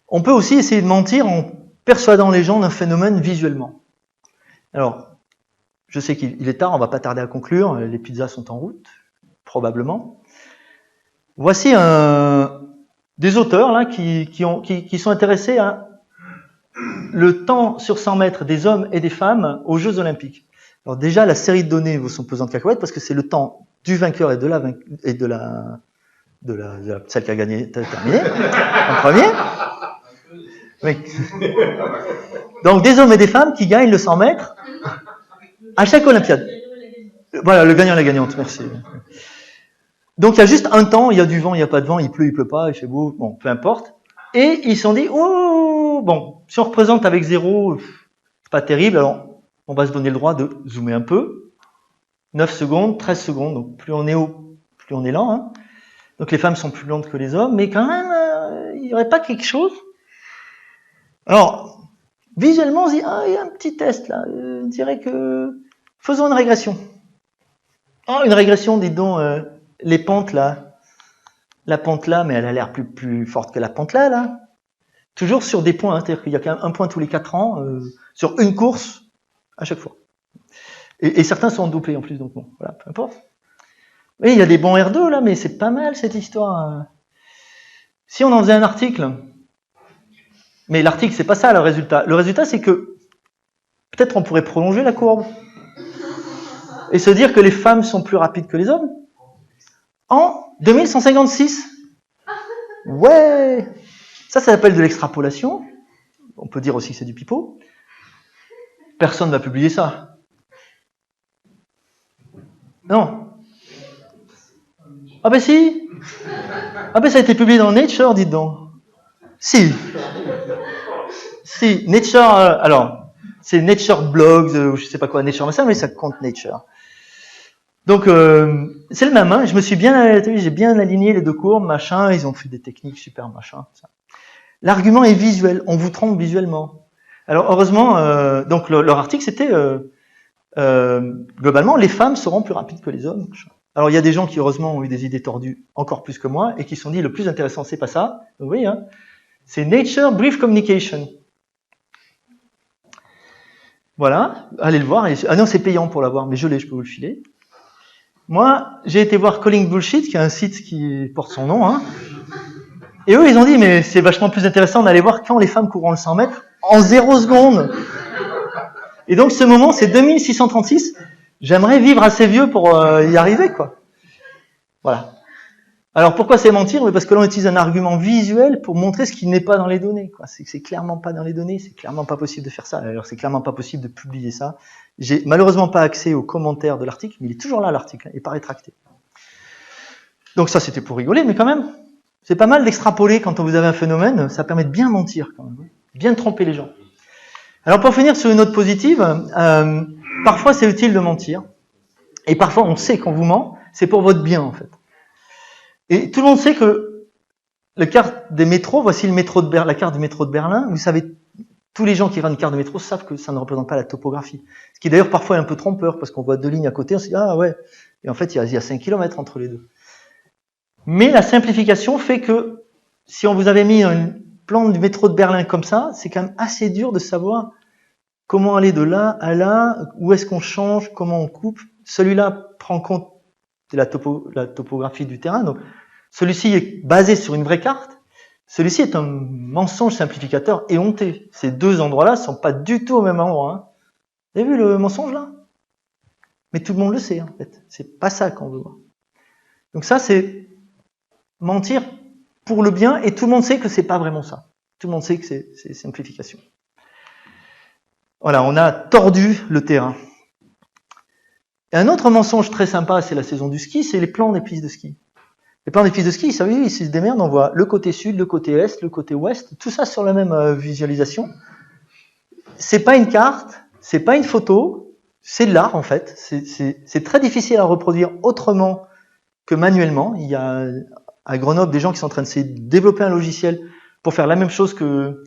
On peut aussi essayer de mentir en persuadant les gens d'un phénomène visuellement. Alors, je sais qu'il est tard, on va pas tarder à conclure, les pizzas sont en route, probablement. Voici des auteurs là qui sont intéressés à le temps sur 100 mètres des hommes et des femmes aux Jeux Olympiques. Alors déjà, la série de données vous sont pesantes cacahuètes parce que c'est le temps du vainqueur et de celle qui a gagné, terminé, en premier. Oui. Donc des hommes et des femmes qui gagnent le 100 mètres à chaque Olympiade. Voilà, le gagnant et la gagnante, merci. Donc il y a juste un temps, il y a du vent, il n'y a pas de vent, il pleut pas, il fait beau, bon, peu importe. Et ils se sont dit, oh, bon, si on représente avec 0, c'est pas terrible, alors on va se donner le droit de zoomer un peu. 9 secondes, 13 secondes. Donc plus on est haut, plus on est lent. Hein. Donc les femmes sont plus lentes que les hommes, mais quand même, il n'y aurait pas quelque chose. Alors, visuellement, on se dit, ah, il y a un petit test là. Je dirais que faisons une régression. Oh, une régression, dites donc, les pentes là. La pente là, mais elle a l'air plus forte que la pente là. Toujours sur des points, hein, c'est-à-dire qu'il y a quand même un point tous les 4 ans, sur une course, à chaque fois. Et certains sont dopés en plus, donc bon, voilà, peu importe. Oui, il y a des bons R2 là, mais c'est pas mal cette histoire. Si on en faisait un article, mais l'article c'est pas ça le résultat. Le résultat c'est que peut-être on pourrait prolonger la courbe et se dire que les femmes sont plus rapides que les hommes en 2156. Ouais, ça s'appelle de l'extrapolation. On peut dire aussi que c'est du pipeau. Personne ne va publier ça. Non. Ah ben si. Ah ben ça a été publié dans Nature, dites donc. Si. Si, Nature, alors, c'est Nature Blogs, ou je sais pas quoi, Nature machin, mais ça compte Nature. Donc, c'est le même, hein. J'ai bien aligné les deux courbes, machin, ils ont fait des techniques super, machin. Ça. L'argument est visuel, on vous trompe visuellement. Alors, heureusement, donc leur article, c'était, globalement, les femmes seront plus rapides que les hommes. Machin. Alors, il y a des gens qui, heureusement, ont eu des idées tordues encore plus que moi, et qui se sont dit, le plus intéressant, c'est pas ça. Donc, vous voyez, hein, c'est Nature Brief Communication. Voilà, allez le voir. Ah non, c'est payant pour l'avoir, mais je peux vous le filer. Moi, j'ai été voir Calling Bullshit, qui est un site qui porte son nom. Hein. Et eux, ils ont dit, mais c'est vachement plus intéressant d'aller voir quand les femmes courront le 100 mètres en 0 secondes. Et donc, ce moment, c'est 2636. J'aimerais vivre assez vieux pour y arriver, quoi. Voilà. Alors, pourquoi c'est mentir? Parce que l'on utilise un argument visuel pour montrer ce qui n'est pas dans les données, quoi. C'est clairement pas dans les données, c'est clairement pas possible de faire ça. Alors, c'est clairement pas possible de publier ça. J'ai malheureusement pas accès aux commentaires de l'article, mais il est toujours là, l'article, et pas rétracté. Donc ça, c'était pour rigoler, mais quand même, c'est pas mal d'extrapoler quand vous avez un phénomène, ça permet de bien mentir, quand même, bien tromper les gens. Alors, pour finir sur une note positive, parfois c'est utile de mentir, et parfois on sait qu'on vous ment, c'est pour votre bien, en fait. Et tout le monde sait que la carte des métros, voici le métro de la carte du métro de Berlin. Vous savez, tous les gens qui regardent une carte de métro savent que ça ne représente pas la topographie. Ce qui d'ailleurs parfois est un peu trompeur, parce qu'on voit 2 lignes à côté, on se dit, ah ouais. Et en fait, il y a 5 km entre les deux. Mais la simplification fait que, si on vous avait mis un plan du métro de Berlin comme ça, c'est quand même assez dur de savoir comment aller de là à là, où est-ce qu'on change, comment on coupe. Celui-là prend compte de la topographie du terrain. Donc, celui-ci est basé sur une vraie carte. Celui-ci est un mensonge simplificateur éhonté. Ces deux endroits-là ne sont pas du tout au même endroit. Hein. Vous avez vu le mensonge là? Mais tout le monde le sait en fait. C'est pas ça qu'on veut voir. Donc ça, c'est mentir pour le bien, et tout le monde sait que c'est pas vraiment ça. Tout le monde sait que c'est simplification. Voilà, on a tordu le terrain. Et un autre mensonge très sympa, c'est la saison du ski, c'est les plans des pistes de ski. Les plans des pistes de ski, vous savez, ils se démerdent, on voit le côté sud, le côté est, le côté ouest, tout ça sur la même visualisation. C'est pas une carte, c'est pas une photo, c'est de l'art en fait. C'est très difficile à reproduire autrement que manuellement. Il y a à Grenoble des gens qui sont en train de développer un logiciel pour faire la même chose que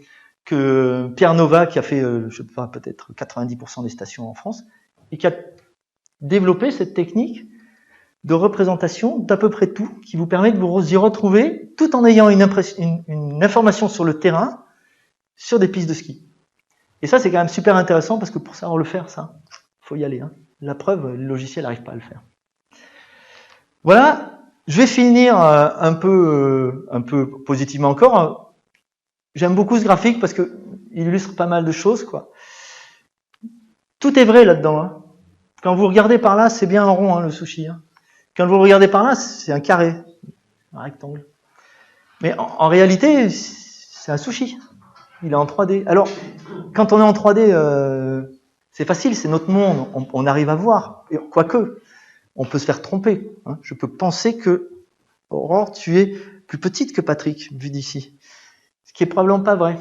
Pierre Nova, qui a fait, je sais pas, peut-être 90% des stations en France, et qui a développé cette technique de représentation d'à peu près tout, qui vous permet de vous y retrouver tout en ayant une information sur le terrain, sur des pistes de ski. Et ça, c'est quand même super intéressant, parce que pour savoir le faire, ça, faut y aller. Hein. La preuve, le logiciel n'arrive pas à le faire. Voilà, je vais finir un peu positivement encore. J'aime beaucoup ce graphique parce que il illustre pas mal de choses, quoi. Tout est vrai là-dedans. Hein. Quand vous regardez par là, c'est bien un rond, hein, le sushi. Hein. Quand vous regardez par là, c'est un carré, un rectangle. Mais en réalité, c'est un sushi. Il est en 3D. Alors, quand on est en 3D, c'est facile, c'est notre monde. On arrive à voir. Et, quoique, on peut se faire tromper. Hein. Je peux penser que, Aurore, tu es plus petite que Patrick, vu d'ici. Ce qui est probablement pas vrai.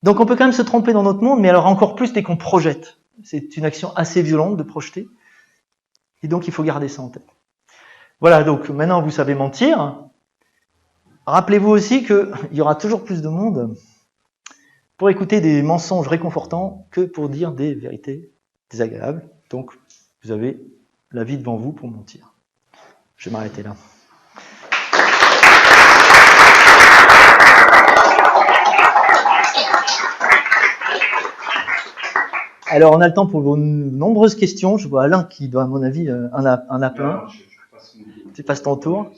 Donc on peut quand même se tromper dans notre monde, mais alors encore plus dès qu'on projette. C'est une action assez violente de projeter. Et donc, il faut garder ça en tête. Voilà, donc maintenant, vous savez mentir. Rappelez-vous aussi qu'il y aura toujours plus de monde pour écouter des mensonges réconfortants que pour dire des vérités désagréables. Donc, vous avez la vie devant vous pour mentir. Je vais m'arrêter là. Alors, on a le temps pour vos nombreuses questions. Je vois Alain qui doit, à mon avis, en a plein. Tu passes ton tour.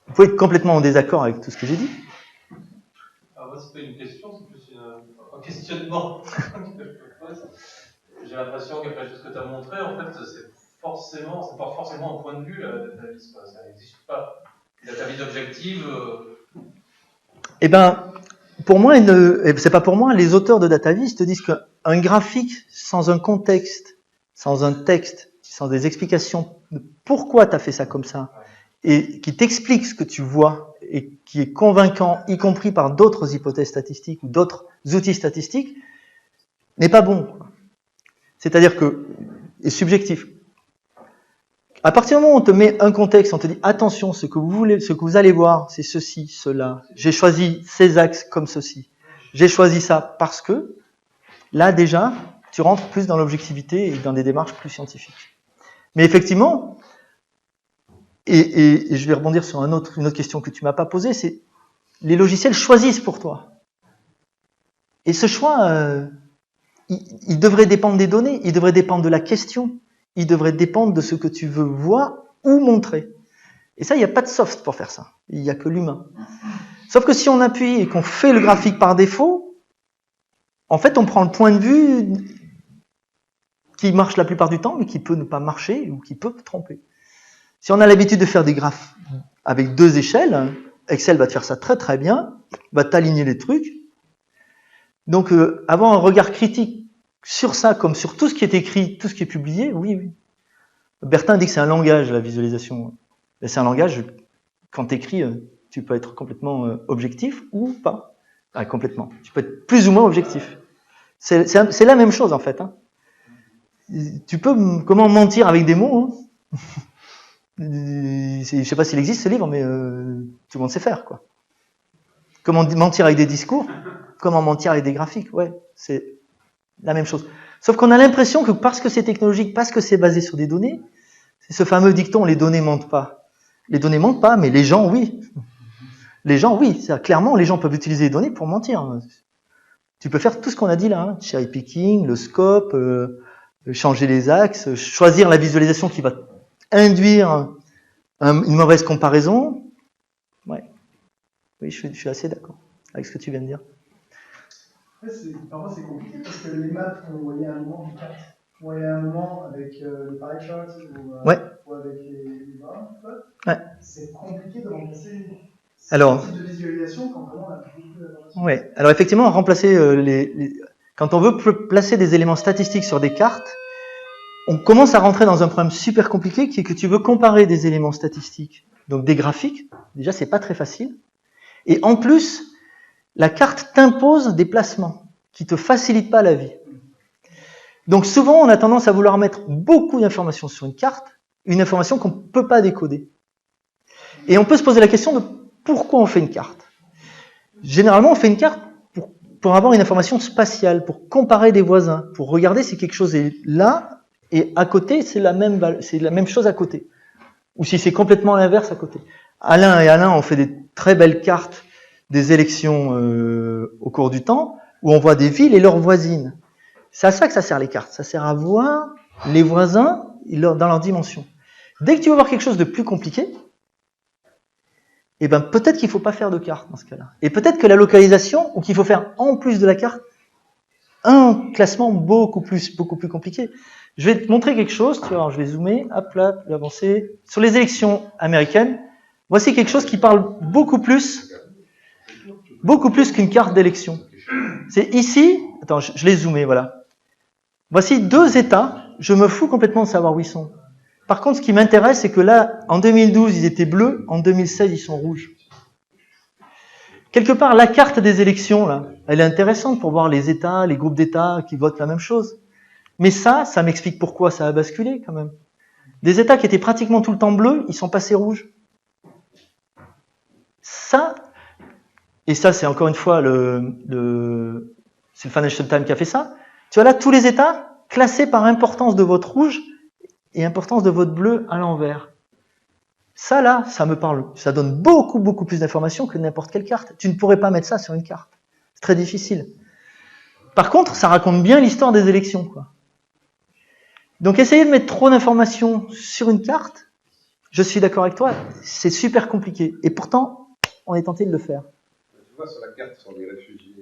Vous pouvez être complètement en désaccord avec tout ce que j'ai dit. Alors moi, c'est pas une question, c'est plus un questionnement. J'ai l'impression qu'après tout ce que tu as montré, en fait, c'est pas forcément un point de vue, la dataviz, quoi. Ça n'existe pas. La dataviz objective. Eh ben, pour moi, c'est pas pour moi, les auteurs de dataviz te disent qu'un graphique sans un contexte, sans un texte, sans des explications de pourquoi tu as fait ça comme ça, et qui t'explique ce que tu vois, et qui est convaincant, y compris par d'autres hypothèses statistiques ou d'autres outils statistiques, n'est pas bon. C'est-à-dire que, est subjectif. À partir du moment où on te met un contexte, on te dit attention, ce que vous allez voir, c'est ceci, cela. J'ai choisi ces axes comme ceci. J'ai choisi ça parce que, là déjà, tu rentres plus dans l'objectivité et dans des démarches plus scientifiques. Mais effectivement, et je vais rebondir sur une autre question que tu m'as pas posée, c'est les logiciels choisissent pour toi. Et ce choix, il devrait dépendre des données, il devrait dépendre de la question, il devrait dépendre de ce que tu veux voir ou montrer. Et ça, il n'y a pas de soft pour faire ça. Il n'y a que l'humain. Sauf que si on appuie et qu'on fait le graphique par défaut, en fait, on prend le point de vue qui marche la plupart du temps, mais qui peut ne pas marcher ou qui peut tromper. Si on a l'habitude de faire des graphes avec 2 échelles, Excel va te faire ça très très bien, va t'aligner les trucs. Donc, avoir un regard critique sur ça, comme sur tout ce qui est écrit, tout ce qui est publié, oui. Bertin dit que c'est un langage, la visualisation. C'est un langage, quand tu écris, tu peux être complètement objectif ou pas. Complètement. Tu peux être plus ou moins objectif. C'est la même chose, en fait. Hein. Tu peux, comment mentir avec des mots, hein. Je sais pas s'il existe ce livre, mais tout le monde sait faire, quoi. Comment mentir avec des discours, comment mentir avec des graphiques, ouais, c'est la même chose. Sauf qu'on a l'impression que parce que c'est technologique, parce que c'est basé sur des données, c'est ce fameux dicton, les données mentent pas. Les données mentent pas, mais les gens, oui. Les gens, oui. Clairement, les gens peuvent utiliser les données pour mentir. Tu peux faire tout ce qu'on a dit là, hein. Cherry picking, le scope, changer les axes, choisir la visualisation qui va induire une mauvaise comparaison. Ouais. Oui, je suis assez d'accord avec ce que tu viens de dire. Parfois c'est compliqué parce que les maths, on voyait un moment du 4. On voyait un moment avec les pie charts ou avec les barres. Ouais. C'est compliqué de remplacer ce type de visualisation quand vraiment on a beaucoup d'informations. Oui, alors effectivement, remplacer quand on veut placer des éléments statistiques sur des cartes, on commence à rentrer dans un problème super compliqué qui est que tu veux comparer des éléments statistiques, donc des graphiques. Déjà, c'est pas très facile. Et en plus, la carte t'impose des placements qui te facilitent pas la vie. Donc souvent, on a tendance à vouloir mettre beaucoup d'informations sur une carte, une information qu'on ne peut pas décoder. Et on peut se poser la question de pourquoi on fait une carte. Généralement, on fait une carte pour avoir une information spatiale, pour comparer des voisins, pour regarder si quelque chose est là et à côté, c'est la même chose à côté. Ou si c'est complètement l'inverse à côté. Alain et Alain ont fait des très belles cartes des élections au cours du temps, où on voit des villes et leurs voisines. C'est à ça que ça sert les cartes. Ça sert à voir les voisins dans leur dimension. Dès que tu veux voir quelque chose de plus compliqué, eh ben peut-être qu'il ne faut pas faire de carte dans ce cas-là. Et peut-être que la localisation, ou qu'il faut faire en plus de la carte, un classement beaucoup plus compliqué. Je vais te montrer quelque chose, tu vois, alors je vais zoomer, hop là, avancer. Sur les élections américaines, voici quelque chose qui parle beaucoup plus qu'une carte d'élection. C'est ici, attends, je l'ai zoomé, voilà. Voici 2 États, je me fous complètement de savoir où ils sont. Par contre, ce qui m'intéresse, c'est que là, en 2012, ils étaient bleus, en 2016, ils sont rouges. Quelque part, la carte des élections, là, Elle est intéressante pour voir les États, les groupes d'États qui votent la même chose. Mais ça m'explique pourquoi ça a basculé quand même. Des États qui étaient pratiquement tout le temps bleus, ils sont passés rouges. Ça, et ça c'est encore une fois c'est le Financial Times qui a fait ça. Tu vois là tous les États classés par importance de vote rouge et importance de vote bleu à l'envers. Ça là, ça me parle. Ça donne beaucoup plus d'informations que n'importe quelle carte. Tu ne pourrais pas mettre ça sur une carte. C'est très difficile. Par contre, ça raconte bien l'histoire des élections, quoi. Donc, essayer de mettre trop d'informations sur une carte, je suis d'accord avec toi, c'est super compliqué. Et pourtant, on est tenté de le faire. Tu vois, sur la carte, sur les réfugiés,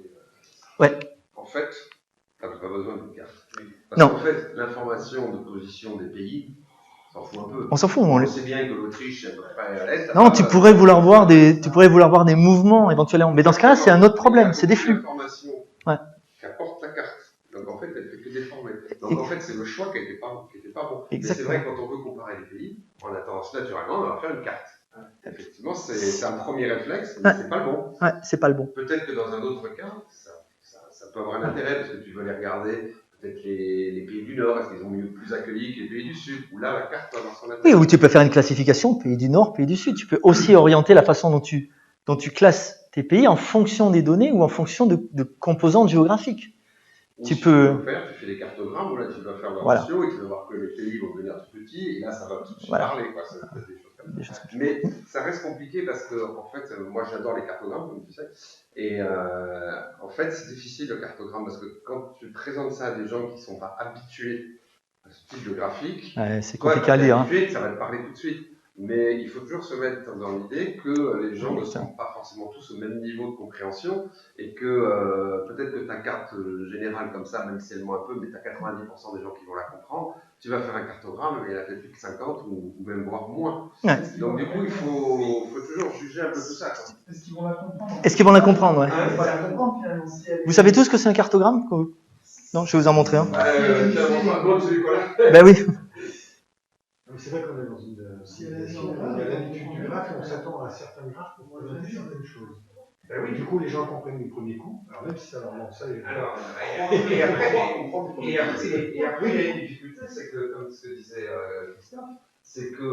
ouais. En fait, tu n'as pas besoin d'une carte. Parce non. qu'en fait, l'information de position des pays, on s'en fout un peu. On s'en fout. On sait bien que l'Autriche, elle ne va pas aller à l'Est. Non, tu pourrais vouloir voir des mouvements éventuellement. Mais dans ce cas-là, c'est un autre problème, c'est des flux. Ouais. Qu'apporte la carte. Donc en fait, elle fait que déformer. Donc en fait, c'est le choix qui n'était pas bon. Mais c'est vrai, quand on veut comparer les pays, on a tendance naturellement à faire une carte. Effectivement, c'est un premier réflexe, mais c'est pas le bon. Ouais, c'est pas le bon. Peut-être que dans un autre cas, ça peut avoir un intérêt, parce que tu veux les regarder, peut-être les pays du Nord, est-ce qu'ils ont mieux plus accueilli que les pays du Sud, où là, la carte va avoir son intérêt. Oui, ou tu peux faire une classification, pays du Nord, pays du Sud. Tu peux aussi orienter la façon dont tu classes tes pays en fonction des données ou en fonction de composantes géographiques. Tu peux fais des cartogrammes, où là tu vas faire le ratio et tu vas voir que les pays vont devenir tout petits, et là ça va tout de suite parler, quoi. Ça peut être des choses comme ça. Mais ça reste compliqué parce que, en fait, moi j'adore les cartogrammes, comme tu sais, et en fait c'est difficile le cartogramme parce que quand tu présentes ça à des gens qui ne sont pas habitués à ce type de graphique, c'est compliqué à lire. Ça va te parler tout de suite. Mais il faut toujours se mettre dans l'idée que les gens ne sont pas forcément tous au même niveau de compréhension et que peut-être que ta carte générale comme ça, même si elle ment un peu, mais tu as 90% des gens qui vont la comprendre, tu vas faire un cartogramme et il y en a peut-être plus que 50 ou même voire moins. Ouais. Donc du coup, il faut toujours juger un peu tout ça. Est-ce qu'ils vont la comprendre? Est-ce qu'ils vont la comprendre, ouais. Ils vont la comprendre finalement. Vous savez tous que c'est un cartogramme? Non, je vais vous en montrer un. Ben oui. C'est vrai qu'on est dans une. Il y a l'habitude du graphe et on s'attend à certains graphes pour présenter certaines choses. Ben oui, du coup, les gens comprennent du premier coup, alors même si ça leur manque ça. Et après, il y a une difficulté, c'est que, comme ce que disait Christophe, c'est que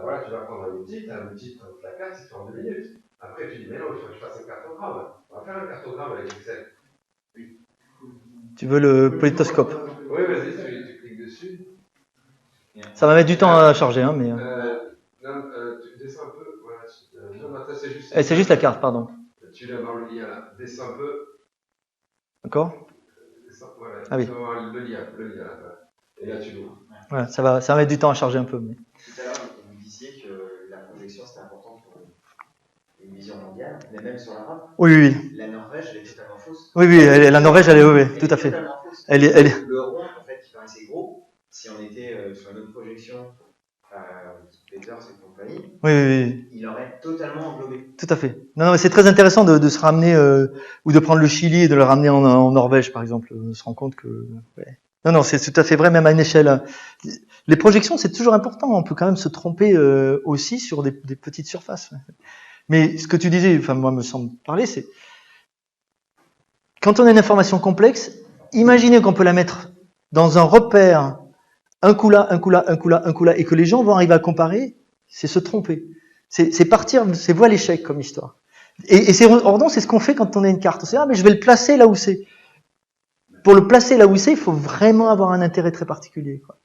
voilà, tu vas prendre un outil, tu as un outil pour la carte, c'est fait en 2 minutes. Après, tu dis, mais non, il faut que je fasse un cartogramme. On va faire un cartogramme avec Excel. Oui. Tu veux le politoscope? Oui, vas-y, tu cliques dessus. Ça va mettre du temps à charger, hein, mais. Non, tu descends un peu. Voilà, non, c'est juste. C'est juste la carte, pardon. Tu vas voir le lien là. Descends un peu. D'accord. Voilà. Ah oui. Tu vas voir le lien là. Et là, tu l'ouvres. Voilà, ça va mettre du temps à charger un peu. Mais... Tout à l'heure, vous disiez que la projection c'était important pour une vision mondiale, mais même sur l'Europe. Oui. La Norvège, elle est totalement fausse. Oui, la Norvège, elle est, tout à fait. Elle est. Le rond, en fait, qui paraissait gros, si on était sur une autre projection, Peters et compagnie, oui. Il aurait totalement englobé. Tout à fait. Non, mais c'est très intéressant de se ramener, ou de prendre le Chili et de le ramener en Norvège, par exemple. On se rend compte que... Ouais. Non, c'est tout à fait vrai, même à une échelle. Les projections, c'est toujours important. On peut quand même se tromper aussi sur des petites surfaces. Mais ce que tu disais, enfin moi me semble parler, c'est... Quand on a une information complexe, imaginez qu'on peut la mettre dans un repère, un coup là, et que les gens vont arriver à comparer, c'est se tromper. C'est partir, c'est voir l'échec comme histoire. Et c'est Ordon, c'est ce qu'on fait quand on a une carte. On se dit, mais je vais le placer là où c'est. Pour le placer là où c'est, il faut vraiment avoir un intérêt très particulier, quoi.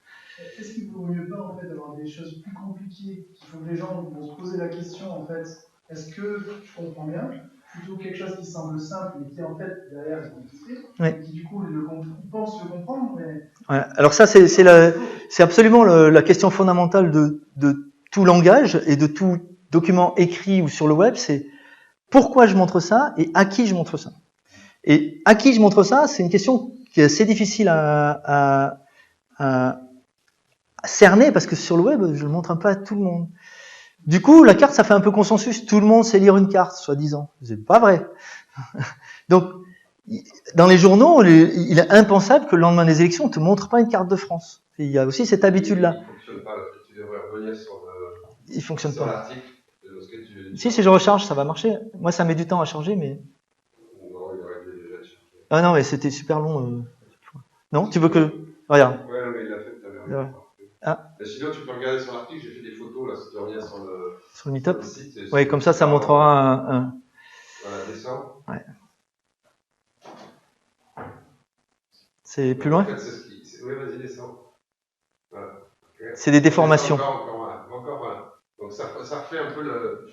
Est-ce qu'il vaut mieux pas en fait avoir des choses plus compliquées qui font que les gens vont se poser la question en fait, est-ce que je comprends bien, plutôt quelque chose qui semble simple mais qui en fait derrière est compliqué, et qui du coup pense le comprendre, mais... Ouais. Alors ça c'est absolument la question fondamentale de tout langage et de tout document écrit ou sur le web, c'est pourquoi je montre ça et à qui je montre ça. Et à qui je montre ça, c'est une question qui est assez difficile à cerner parce que sur le web, je le montre un peu à tout le monde. Du coup, la carte, ça fait un peu consensus. Tout le monde sait lire une carte, soi-disant. C'est pas vrai. Donc, dans les journaux, il est impensable que le lendemain des élections, on te montre pas une carte de France. Et il y a aussi cette habitude-là. Il fonctionne pas. Tu devrais revenir sur il fonctionne sur pas. l'article. Si je recharge, ça va marcher. Moi, ça met du temps à changer, mais... Non, il aurait déjà Ah non, mais c'était super long. Non, tu veux que... Regarde. Ouais, mais il l'a fait tout à l'heure. Ouais. Ah. Sinon, tu peux regarder sur l'article, j'ai fait des photos, là, si tu reviens sur le Meetup. site. Oui, comme ça montrera un... Voilà, descends. Ouais. C'est plus loin? En fait, c'est ce qui... Oui, vas-y, descends. Voilà. Okay. C'est des déformations. Encore, voilà. Donc ça refait un peu le...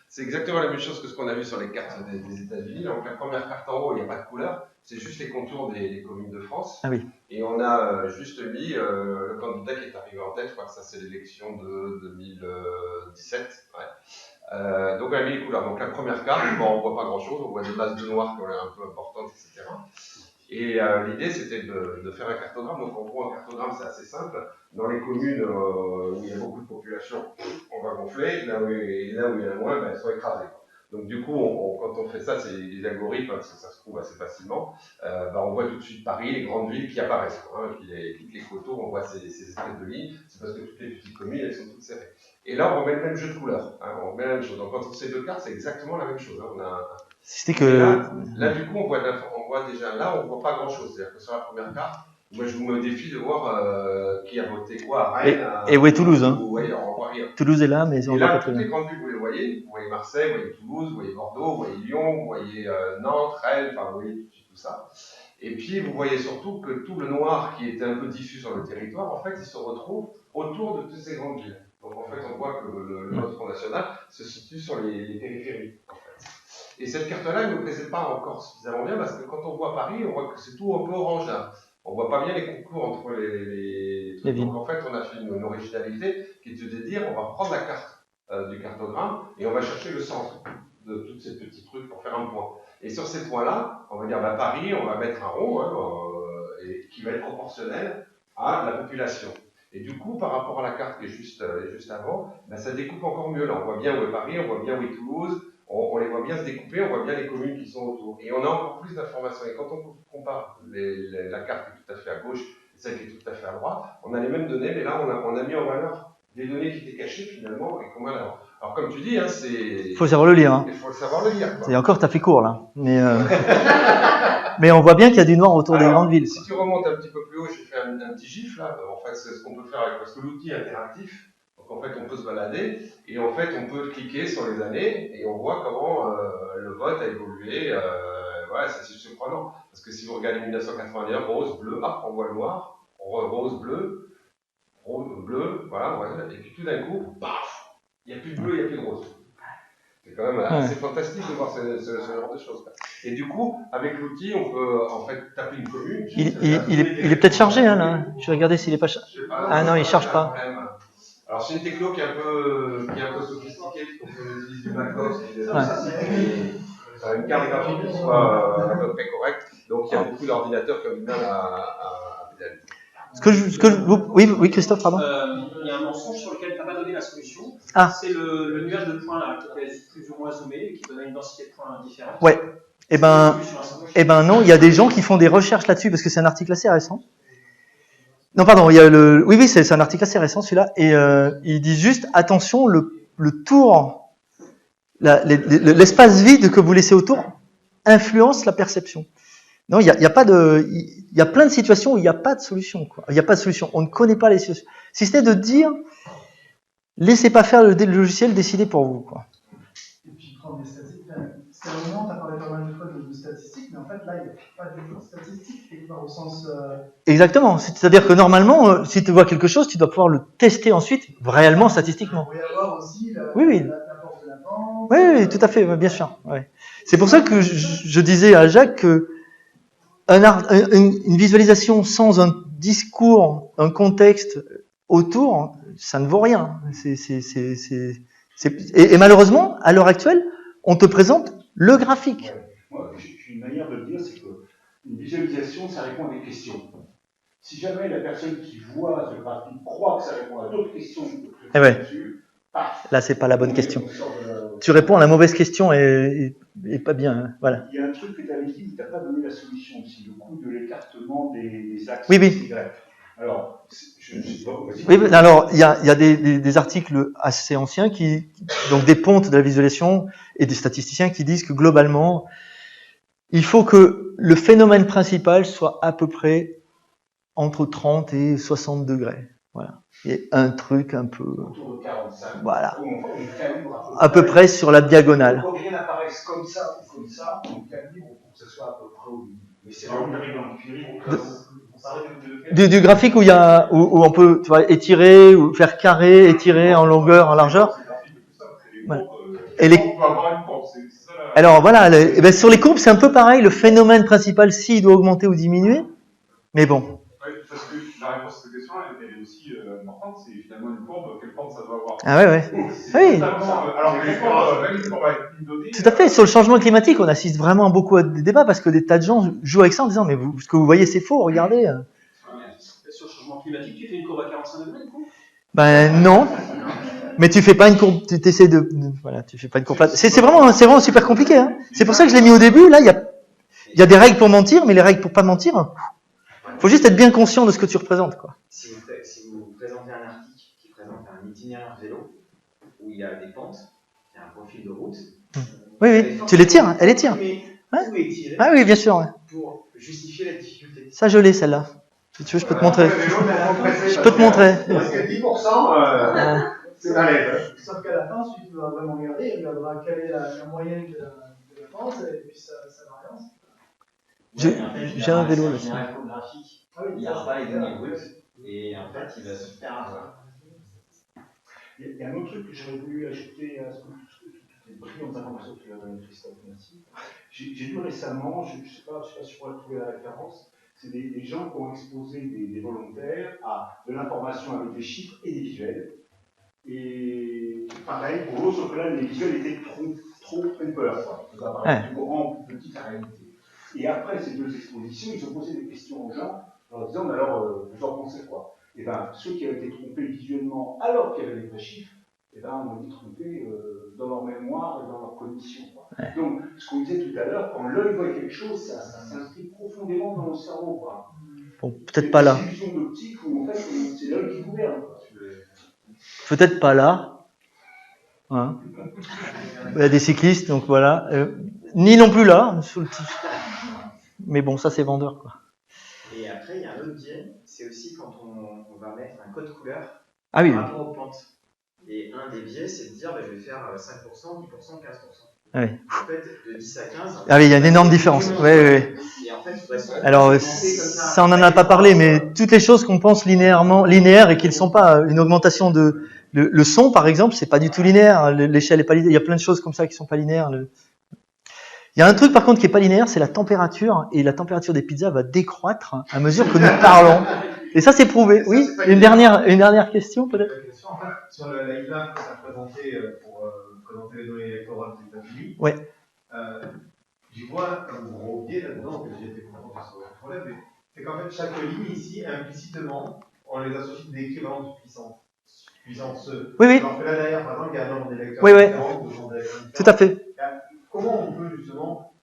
C'est exactement la même chose que ce qu'on a vu sur les cartes des États-Unis. Donc la première carte en haut, il n'y a pas de couleur, c'est juste les contours des communes de France. Ah oui. Et on a juste mis le candidat qui est arrivé en tête, je crois que ça c'est l'élection de 2017. Ouais. Donc on a mis les couleurs. Donc la première carte, bon, on ne voit pas grand-chose, on voit des masses de noir qui ont l'air un peu importantes, etc. Et l'idée, c'était de faire un cartogramme. Donc, en gros, un cartogramme, c'est assez simple. Dans les communes où il y a beaucoup de population, on va gonfler. Là où il y en a moins, ben, elles sont écrasées. Donc, du coup, quand on fait ça, c'est des algorithmes, parce que ça se trouve assez facilement. On voit tout de suite Paris, les grandes villes qui apparaissent. Hein, et puis les photos, on voit ces espèces de lignes. C'est parce que toutes les petites communes, elles sont toutes serrées. Et là, on remet le même jeu de couleurs. Hein, on remet la même chose. Donc, entre ces deux cartes, c'est exactement la même chose. Hein. On a C'était que... Là, du coup, on voit déjà, là, on voit pas grand-chose. C'est-à-dire que sur la première carte, moi, je vous mets au défi de voir qui a voté quoi à Rennes. Et où est Toulouse, hein. Ouais, on voit rien. Toulouse est là, mais on voit pas très bien. Et là, toutes les grandes villes, vous les voyez. Vous voyez Marseille, vous voyez Toulouse, vous voyez Bordeaux, vous voyez Lyon, vous voyez Nantes, Rennes, enfin, vous voyez tout ça. Et puis, vous voyez surtout que tout le noir qui était un peu diffus sur le territoire, en fait, il se retrouve autour de toutes ces grandes villes. Donc, en fait, on voit que le Front National se situe sur les périphéries, en fait. Et cette carte-là, elle ne nous plaisait pas encore suffisamment bien parce que quand on voit Paris, on voit que c'est tout un peu orange là. On voit pas bien les concours entre les trucs. Donc en fait, on a fait une originalité qui est de dire on va prendre la carte du cartogramme et on va chercher le centre de tous ces petits trucs pour faire un point. Et sur ces points-là, on va dire Paris, on va mettre un rond et qui va être proportionnel à la population. Et du coup, par rapport à la carte qui est juste avant, ben, ça découpe encore mieux. Là, on voit bien où est Paris, on voit bien où est Toulouse. On les voit bien se découper, on voit bien les communes qui sont autour. Et on a encore plus d'informations. Et quand on compare la carte qui est tout à fait à gauche et celle qui est tout à fait à droite, on a les mêmes données, mais là, on a mis en valeur des données qui étaient cachées finalement et qu'on va là. Alors, comme tu dis, hein, c'est. Il faut savoir le lire. Hein. Il faut savoir le lire. Et encore, t'as fait court là. Mais, mais on voit bien qu'il y a du noir autour des grandes villes. Si tu remontes un petit peu plus haut, j'ai fait un petit gif là. En fait, c'est ce qu'on peut faire parce que l'outil est interactif. En fait, on peut se balader et en fait, on peut cliquer sur les années et on voit comment le vote a évolué. Voilà, c'est surprenant. Parce que si vous regardez 1981, rose, bleu, hop, on voit le noir, rose, bleu, voilà. Et puis tout d'un coup, paf, il n'y a plus de bleu, il n'y a plus de rose. C'est quand même assez fantastique de voir ce genre de choses. Et du coup, avec l'outil, on peut en fait taper une commune. Il est peut-être chargé, hein, là. Je vais regarder s'il n'est pas chargé. Ah non, il ne charge pas. Alors c'est une techno qui est un peu sophistiquée, parce qu'on utilise du Blackbox, une carte graphique qui soit à peu près correcte, donc il y a beaucoup d'ordinateurs qui ont du mal à pédaler. Oui, Christophe, pardon. Il y a un mensonge sur lequel tu n'as pas donné la solution. Ah. C'est le nuage de points là, qui est plus ou moins zoomé et qui donne une densité de points différente. Ouais. Eh ben non, il y a des gens qui font des recherches là-dessus parce que c'est un article assez récent. Non, pardon, il y a oui, c'est un article assez récent celui-là, et ils disent juste attention, le tour, l'espace vide que vous laissez autour influence la perception. Non, il y a plein de situations où il n'y a pas de solution, quoi. Il n'y a pas de solution. On ne connaît pas les situations. Si c'était de dire, laissez pas faire le logiciel décider pour vous, quoi. Et puis prendre des statistiques. C'est un moment, tu as parlé pas mal de fois de statistiques, mais en fait, là, il n'y a pas de statistiques, quelque part, au sens. Exactement. C'est-à-dire que normalement, si tu vois quelque chose, tu dois pouvoir le tester ensuite, réellement, statistiquement. Il peut y avoir aussi la force de la pente. Oui, tout à fait, bien sûr. Ouais. C'est pour ça que je disais à Jacques que une visualisation sans un discours, un contexte autour, ça ne vaut rien. Et malheureusement, à l'heure actuelle, on te présente le graphique. Ouais. Moi, j'ai une manière de le dire, c'est qu'une visualisation, ça répond à des questions. Si jamais la personne qui voit ce graphique croit que ça répond à d'autres questions, là, c'est pas la bonne question. Tu réponds à la mauvaise question et pas bien. Hein. Voilà. Il y a un truc que tu avais dit, tu n'as pas donné la solution, c'est le coût de l'écartement des axes. Oui. Alors, je ne sais pas. Oui, alors il y a des articles assez anciens donc des pontes de la visualisation et des statisticiens qui disent que globalement, il faut que le phénomène principal soit à peu près entre 30 et 60 degrés. Voilà. Et un truc un peu... Autour de 45. Voilà. On calibre à peu près sur la diagonale. Pour que rien n'apparaisse comme ça ou comme ça, on calibre pour que ce soit à peu près au milieu. Mais c'est vraiment du graphique où il y a où on peut, tu vois, étirer ou faire carré, étirer en longueur, en largeur. Ouais. Et les... Alors voilà, et ben sur les courbes c'est un peu pareil. Le phénomène principal, s'il doit augmenter ou diminuer, mais bon. Oui, parce que la réponse à cette question, elle est aussi importante. C'est finalement une courbe. Quelle forme ça doit avoir? Ah ouais. Oui. Alors que les courbes, même une courbe avec une donnée. Tout à fait. Sur le changement climatique, on assiste vraiment beaucoup à des débats parce que des tas de gens jouent avec ça en disant mais vous, ce que vous voyez c'est faux. Regardez. Sur le changement climatique, tu fais une courbe à 45 degrés du coup? Ben non. Mais tu fais pas une courbe, tu essaies voilà, tu fais pas une courbe plate. C'est vraiment super compliqué. Hein. C'est pour ça que je l'ai mis au début. Là, il y a des règles pour mentir, mais les règles pour pas mentir, faut juste être bien conscient de ce que tu représentes, quoi. Si vous présentez un article qui présente un itinéraire vélo où il y a des pentes, il y a un profil de route. Oui, tu les tires, elle les tire. Hein? Ah oui, bien sûr. Ouais. Pour justifier la difficulté. Ça, je l'ai, celle-là. Si tu veux, je peux te montrer. Je peux te montrer. Parce que 10%, c'est balèze. Sauf qu'à la fin, celui qui va vraiment regarder, il va quelle est la moyenne de la pente et puis sa variance. J'ai un vélo là. C'est un infographique. Il n'y a pas les données brutes et en fait, il va se faire avoir. Il y a un autre truc que j'aurais voulu ajouter à ce que toutes les brillantes informations que tu as données, Christophe, merci. J'ai lu récemment, je ne sais pas si je pourrais trouver la référence, c'est des gens qui ont exposé des volontaires à de l'information avec des chiffres et des visuels. Et pareil, pour l'autre, sauf que là, les visuels étaient trop trompeurs, quoi. Ça paraît plus grand, plus petit que la réalité. Et après ces deux expositions, ils ont posé des questions aux gens en leur disant, mais alors, vous en pensez quoi? Et bien, ceux qui avaient été trompés visuellement alors qu'il y avait des vrais chiffres, et ben, ont été trompés dans leur mémoire et dans leur cognition. Quoi. Ouais. Donc, ce qu'on disait tout à l'heure, quand l'œil voit quelque chose, ça s'inscrit profondément dans le cerveau. Quoi. Bon, peut-être pas là. C'est une illusion d'optique où, en fait, c'est l'œil qui gouverne. Quoi. Peut-être pas là. Hein. Il y a des cyclistes, donc voilà. Ni non plus là. Mais bon, ça c'est vendeur, quoi. Et après, il y a un autre biais, c'est aussi quand on va mettre un code couleur par rapport aux pentes. Et un des biais, c'est de dire, je vais faire 5%, 10%, 15%. Ah oui. En fait, de 10 à 15. Ah oui, il y a une énorme différence. Oui. Et en fait, alors, ça, on n'en a pas parlé, mais toutes les choses qu'on pense linéaires et qui ne sont pas, une augmentation de le son, par exemple, c'est pas du tout linéaire. L'échelle est pas linéaire. Il y a plein de choses comme ça qui sont pas linéaires. Il y a un truc par contre qui est pas linéaire, c'est la température, et la température des pizzas va décroître à mesure que nous parlons. Et ça c'est prouvé. Oui, une dernière question peut-être. Une question en fait sur la IVA que ça a présenté pour présenter les données électorales des États-Unis. Ouais. J'y vois un gros biais là-dedans que j'ai été confronté sur le problème, mais c'est qu'en fait chaque ligne ici implicitement on les associe d'équivalence puissance. Oui. Alors que là derrière par exemple il y a un nombre d'électeurs différents. Tout à fait. Comment on peut justement...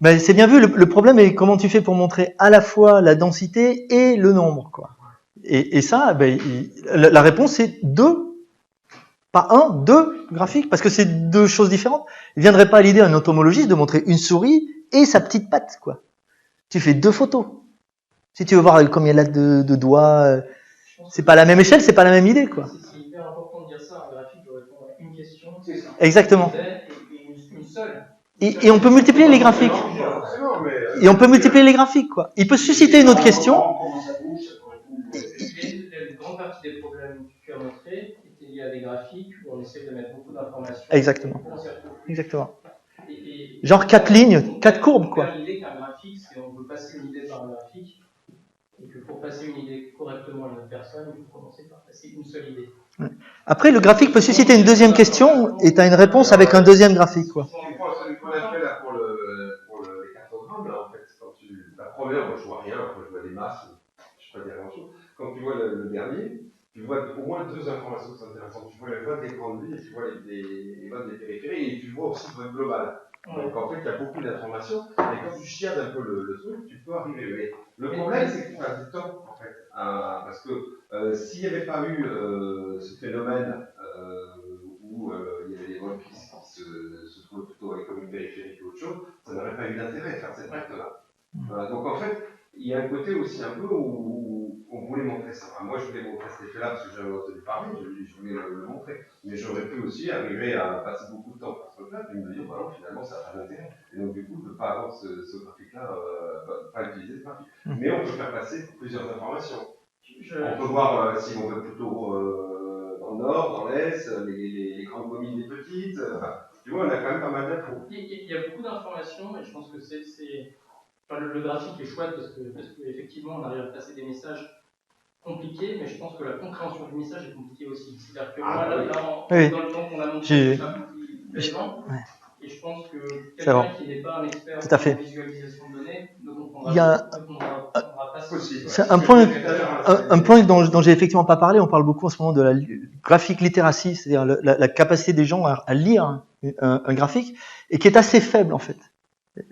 Ben, c'est bien vu, le problème est comment tu fais pour montrer à la fois la densité et le nombre, quoi. Et ça, ben, la réponse c'est 2, pas 1, 2 graphiques, parce que c'est deux choses différentes. Il ne viendrait pas à l'idée à un entomologiste de montrer une souris et sa petite patte, quoi. Tu fais 2 photos. Si tu veux voir combien il y a de doigts, c'est pas la même échelle, c'est pas la même idée, quoi. C'est hyper important de dire ça, un graphique doit répondre à une question. Exactement. Une seule. Et on peut multiplier les graphiques. Et on peut multiplier les graphiques, quoi. Il peut susciter une autre question. Une grande partie des problèmes que tu as montrés étaient liés à des graphiques où on essaie de mettre beaucoup d'informations. Exactement. Genre 4 lignes, 4 courbes, quoi. L'idée qu'un graphique, c'est qu'on veut passer une idée par un graphique, et que pour passer une idée correctement à une autre personne, il faut commencer par passer une seule idée. Après, le graphique peut susciter une deuxième question et tu as une réponse avec un deuxième graphique, quoi. Celui qu'on a fait là pour les cartogrammes, là, en fait, quand la première, moi je vois rien, après je vois des masses, je ne sais pas dire grand-chose. Quand tu vois le dernier, tu vois au moins 2 informations qui sont intéressantes. Tu vois les votes des grandes villes, tu vois les votes des périphéries, et tu vois aussi le vote global. Donc en fait, il y a beaucoup d'informations, et quand tu chiades un peu le truc, tu peux arriver. Mais le problème, c'est qu'il faut du temps, en fait. Parce que s'il n'y avait pas eu ce phénomène où il y avait des votes qui se trouvaient plutôt avec comme une périphérie qu'autre chose, ça n'aurait pas eu d'intérêt de faire aussi un peu où on voulait montrer ça. Enfin, moi, je voulais montrer cet effet-là parce que j'avais entendu parler, je voulais le montrer. Mais j'aurais pu aussi arriver à passer beaucoup de temps sur ce club et me dire, bah non, finalement, ça n'a pas d'intérêt. Et donc, du coup, de ne pas avoir ce graphique-là, pas utiliser ce graphique. Mais on peut faire passer plusieurs informations. On peut voir si on veut plutôt dans le nord, dans l'est, les grandes communes, les petites. Tu vois, on a quand même pas mal d'infos. Il y a beaucoup d'informations et je pense que enfin, le graphique est chouette parce qu'effectivement, on arrive à passer des messages compliqués, mais je pense que la compréhension du message est compliquée aussi. C'est-à-dire que moi, là, dans le temps qu'on a montré, c'est un petit plaisant. Et je pense que quelqu'un qui n'est pas un expert en visualisation de données ne comprendra pas ce c'est un point dont j'ai effectivement pas parlé. On parle beaucoup en ce moment de la graphique literacy, c'est-à-dire la capacité des gens à lire un graphique, et qui est assez faible en fait.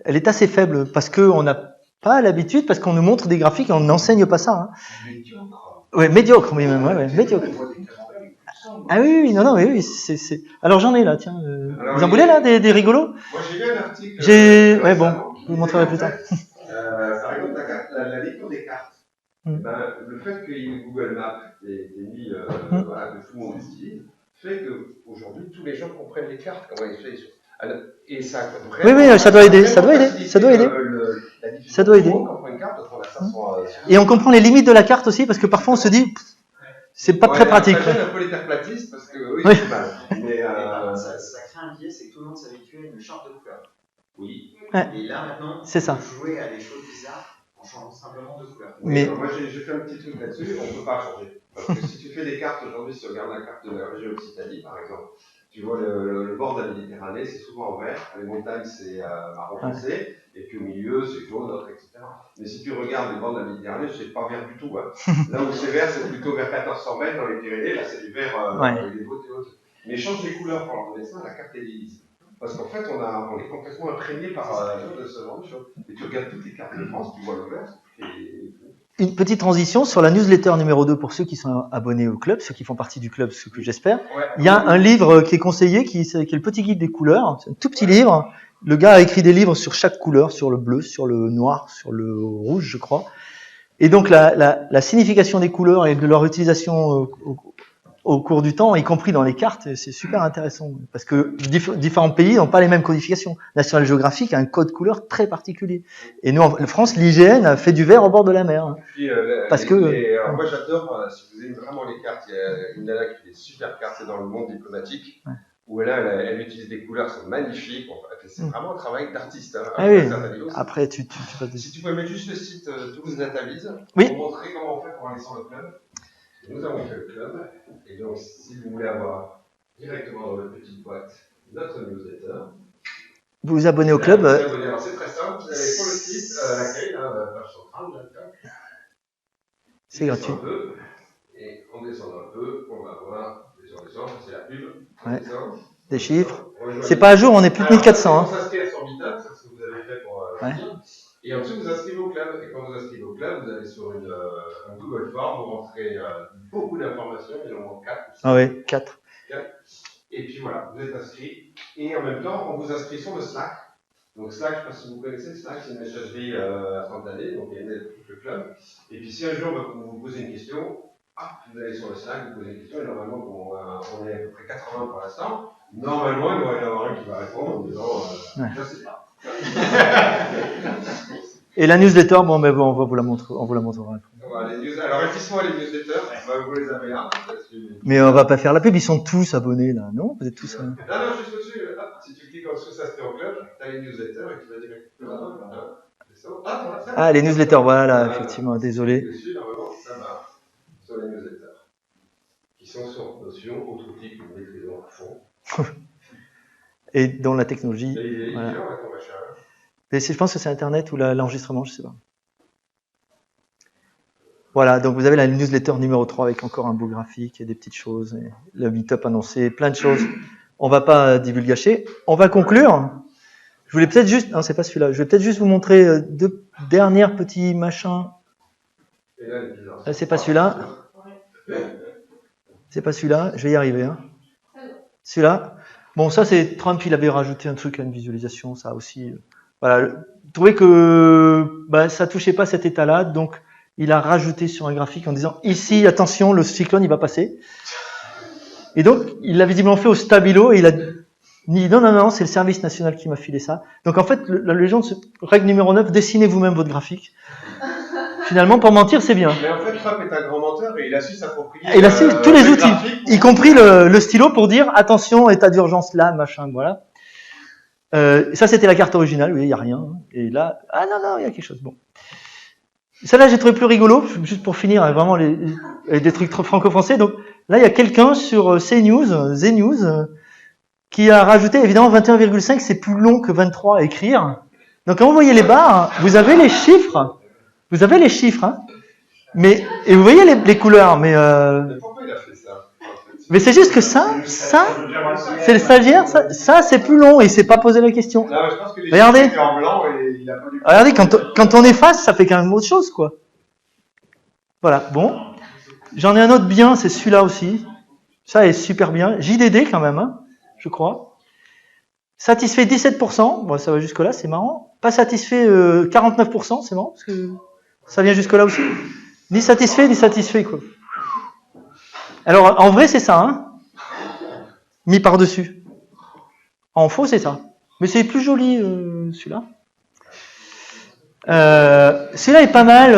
Elle est assez faible parce qu'on n'a pas l'habitude, parce qu'on nous montre des graphiques et on n'enseigne pas ça. Médiocre. Ouais, médiocre, oui, même, ouais, médiocre. Ah oui, non, oui, c'est. Alors j'en ai là, tiens. Vous en voulez là, des rigolos? Moi j'ai lu un article. Ouais, bon, je vous montrerai plus tard. Par exemple, la lecture des cartes. Le fait qu'il y ait Google Maps et mis, voilà, que tout le monde utilise, fait qu'aujourd'hui tous les gens comprennent les cartes, comment ils font. Et ça oui, ça doit aider, ça doit aider. Ça doit aider. Et on comprend les limites de la carte aussi, parce que parfois on se dit, c'est pas très pratique. Ça gêne un peu les terplatistes, parce que eux, ils ont mal. Mais ça crée un biais, c'est que tout le monde s'habitue à une charte de couleurs. Oui. Ouais. Et là maintenant, c'est ça. On peut jouer à des choses bizarres en changeant simplement de couleur. Mais moi j'ai fait un petit truc là-dessus, on ne peut pas changer. Parce que si tu fais des cartes aujourd'hui, si tu regardes la carte de la région Occitanie par exemple, tu vois le bord de la Méditerranée, c'est souvent vert, les montagnes c'est marron foncé, et puis au milieu c'est jaune, etc. Mais si tu regardes les bords de la Méditerranée, c'est pas vert du tout. Hein. Là où c'est vert, c'est plutôt vers 1400 mètres dans les Pyrénées, là c'est du vert avec des hautes et hautes. Mais change les couleurs pour leur donner ça, la carte est lisible. Parce qu'en fait, on est complètement imprégné par ce genre de choses. Et tu regardes toutes les cartes de France, tu vois le vert, Une petite transition sur la newsletter numéro 2 pour ceux qui sont abonnés au club, ceux qui font partie du club, ce que j'espère. Ouais. Il y a un livre qui est conseillé, qui est le petit guide des couleurs. C'est un tout petit livre. Le gars a écrit des livres sur chaque couleur, sur le bleu, sur le noir, sur le rouge, je crois. Et donc la signification des couleurs et de leur utilisation au cours du temps, y compris dans les cartes, c'est super intéressant. Parce que différents pays n'ont pas les mêmes codifications. National Geographic a un code couleur très particulier. Et nous, en France, l'IGN a fait du vert au bord de la mer. Puis, parce alors moi, j'adore, si vous aimez vraiment les cartes, il y a une nana qui fait des super cartes, c'est dans le monde diplomatique, où elle utilise des couleurs qui sont magnifiques. C'est vraiment un travail d'artiste. Hein, ah oui. Après, si tu pouvais mettre juste le site Toulouse Dataviz, pour montrer comment on fait pour aller sur le club. Nous avons fait le club, et donc si vous voulez avoir directement dans votre petite boîte notre newsletter, vous vous abonnez au club. Alors c'est très simple, vous allez sur le site, l'accueil, page centrale, c'est gratuit. Et en descendant un peu, on va voir des gens, c'est la pub. Ouais. Des chiffres. C'est pas à jour, on est plus de 1400. On s'inscrit sur Meetup, c'est ce que vous avez fait pour dire. Et ensuite, vous inscrivez au club. Et quand vous inscrivez au club, vous allez sur un Google Form, vous rentrez beaucoup d'informations, il en manque 4. Ah oui, 4. Et puis voilà, vous êtes inscrit. Et en même temps, on vous inscrit sur le Slack. Donc Slack, je ne sais pas si vous connaissez, Slack, c'est une messagerie instantanée, donc il y a le club. Et puis si un jour vous posez une question, vous allez sur le Slack, vous posez une question, et normalement, on est à peu près 80 pour l'instant. Normalement, il va y en avoir un qui va répondre en disant je ne sais pas. Et la newsletter, bon, mais bon, on va vous la montrer, on vous la montrera. Alors, effectivement, les newsletters, vous les avez là. Mais on va pas faire la pub, ils sont tous abonnés là, non? Vous êtes tous. Non, juste au-dessus. Si tu cliques en dessous, ça se fait en club, tu as les newsletters et tu vas directement. Les newsletters, voilà, effectivement, désolé. Dessus, normalement, ça marche sur les newsletters. Qui sont sur Notion, autre outil que nous maîtrisons à fond. Et dont la technologie. Voilà. Mais je pense que c'est Internet ou l'enregistrement, je ne sais pas. Voilà, donc vous avez la newsletter numéro 3 avec encore un beau graphique et des petites choses, et le meet-up annoncé, plein de choses. On ne va pas divulgacher. On va conclure. Je voulais peut-être juste... Non, c'est pas celui-là. Je vais peut-être juste vous montrer 2 derniers petits machins. C'est pas celui-là. C'est pas celui-là. Je vais y arriver. Hein. Celui-là. Bon, ça, c'est Trump, il avait rajouté un truc à une visualisation, ça aussi. Voilà. Je trouvais que ça touchait pas cet état-là, donc il a rajouté sur un graphique en disant ici, attention, le cyclone, il va passer. Et donc, il l'a visiblement fait au stabilo et il a dit non, c'est le service national qui m'a filé ça. Donc en fait, la légende, règle numéro 9, dessinez vous-même votre graphique. Finalement, pour mentir, c'est bien. Mais en fait, Trump est un grand menteur et il a su s'approprier. Il a su tous les outils, y compris le stylo pour dire attention, état d'urgence là, machin, voilà. Ça, c'était la carte originale, oui, il n'y a rien. Et là, ah non, il y a quelque chose. Bon. Celle-là, j'ai trouvé plus rigolo, juste pour finir, hein, vraiment des trucs franco-français. Donc là, il y a quelqu'un sur CNews, qui a rajouté, évidemment, 21,5, c'est plus long que 23 à écrire. Donc quand vous voyez les barres, vous avez les chiffres. Vous avez les chiffres, hein. Mais, et vous voyez les couleurs, mais pourquoi il a fait ça? Mais c'est juste que ça, c'est le stagiaire, ça c'est plus long et il s'est pas posé la question. Non, je pense que les regardez, étaient en blanc et il a pas dû... Regardez, quand on efface, ça fait quand même autre chose, quoi. Voilà, bon. J'en ai un autre bien, c'est celui-là aussi. Ça est super bien. JDD quand même, hein, je crois. Satisfait 17%, bon, ça va jusque-là, c'est marrant. Pas satisfait 49%, c'est marrant, parce que ça vient jusque-là aussi. Ni satisfait, quoi. Alors, en vrai, c'est ça, hein, mis par-dessus. En faux, c'est ça. Mais c'est plus joli, celui-là. Celui-là est pas mal,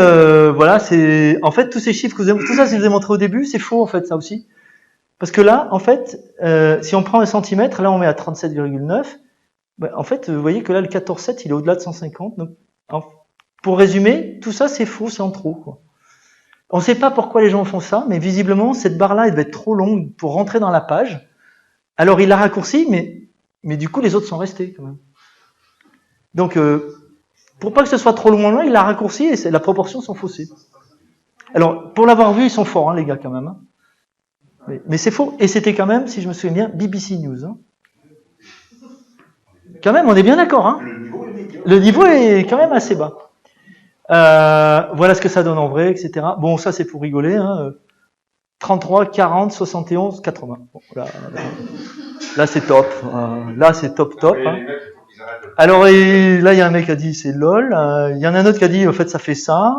voilà, c'est... En fait, tous ces chiffres tout ça, je vous ai montré au début, c'est faux, en fait, ça aussi. Parce que là, en fait, si on prend un centimètre, là, on met à 37,9. Ben, en fait, vous voyez que là, le 14,7, il est au-delà de 150. Donc, pour résumer, tout ça, c'est faux, c'est en trop, quoi. On ne sait pas pourquoi les gens font ça, mais visiblement, cette barre-là, elle devait être trop longue pour rentrer dans la page. Alors, il l'a raccourci, mais du coup, les autres sont restés, quand même. Donc, pour pas que ce soit trop loin, il l'a raccourci et la proportion sont faussées. Alors, pour l'avoir vu, ils sont forts, hein, les gars, quand même. Hein. Mais c'est faux. Et c'était quand même, si je me souviens bien, BBC News. Hein. Quand même, on est bien d'accord. Hein. Le niveau est quand même assez bas. Voilà ce que ça donne en vrai, etc. Bon, ça c'est pour rigoler. Hein. 33, 40, 71, 80. Bon, là c'est top. Là c'est top. Hein. Alors là, il y a un mec qui a dit c'est lol. Il y en a un autre qui a dit en fait ça fait ça.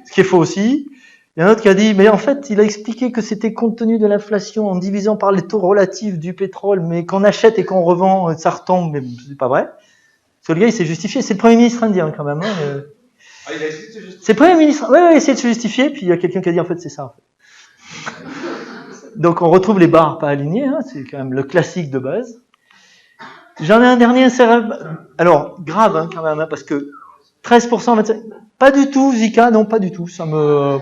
Ce qui est faux aussi. Il y en a un autre qui a dit mais en fait il a expliqué que c'était compte tenu de l'inflation en divisant par les taux relatifs du pétrole, mais qu'on achète et qu'on revend, ça retombe. Mais c'est pas vrai. Parce que le gars il s'est justifié. C'est le Premier ministre indien quand même. Hein. Ah, il a essayé de se justifier. C'est le Premier ministre. Oui, il a essayé de se justifier, puis il y a quelqu'un qui a dit en fait c'est ça. En fait. Donc on retrouve les barres pas alignées, hein, c'est quand même le classique de base. J'en ai un dernier, alors grave hein, quand même, hein, parce que 13%, 25%, pas du tout Zika, non pas du tout, ça me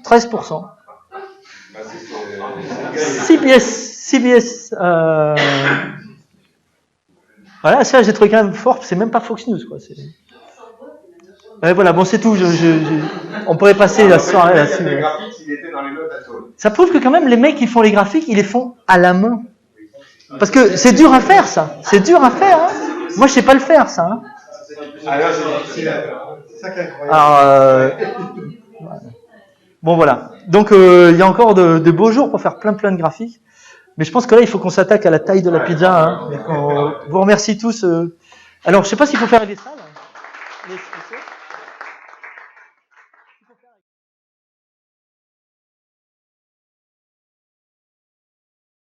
13%. CBS, voilà, ça j'ai trouvé quand même fort, c'est même pas Fox News quoi. Ouais, voilà, bon c'est tout, on pourrait passer la soirée là-dessus. Ça prouve que quand même les mecs qui font les graphiques, ils les font à la main. Parce que c'est dur à faire ça, c'est dur à faire. Hein. Moi je sais pas le faire ça. Hein. C'est ça qui est incroyable. Alors, bon voilà, donc il y a encore de beaux jours pour faire plein de graphiques. Mais je pense que là il faut qu'on s'attaque à la taille de la pizza. Hein. Vous remercie tous. Alors je sais pas s'il faut faire les salles.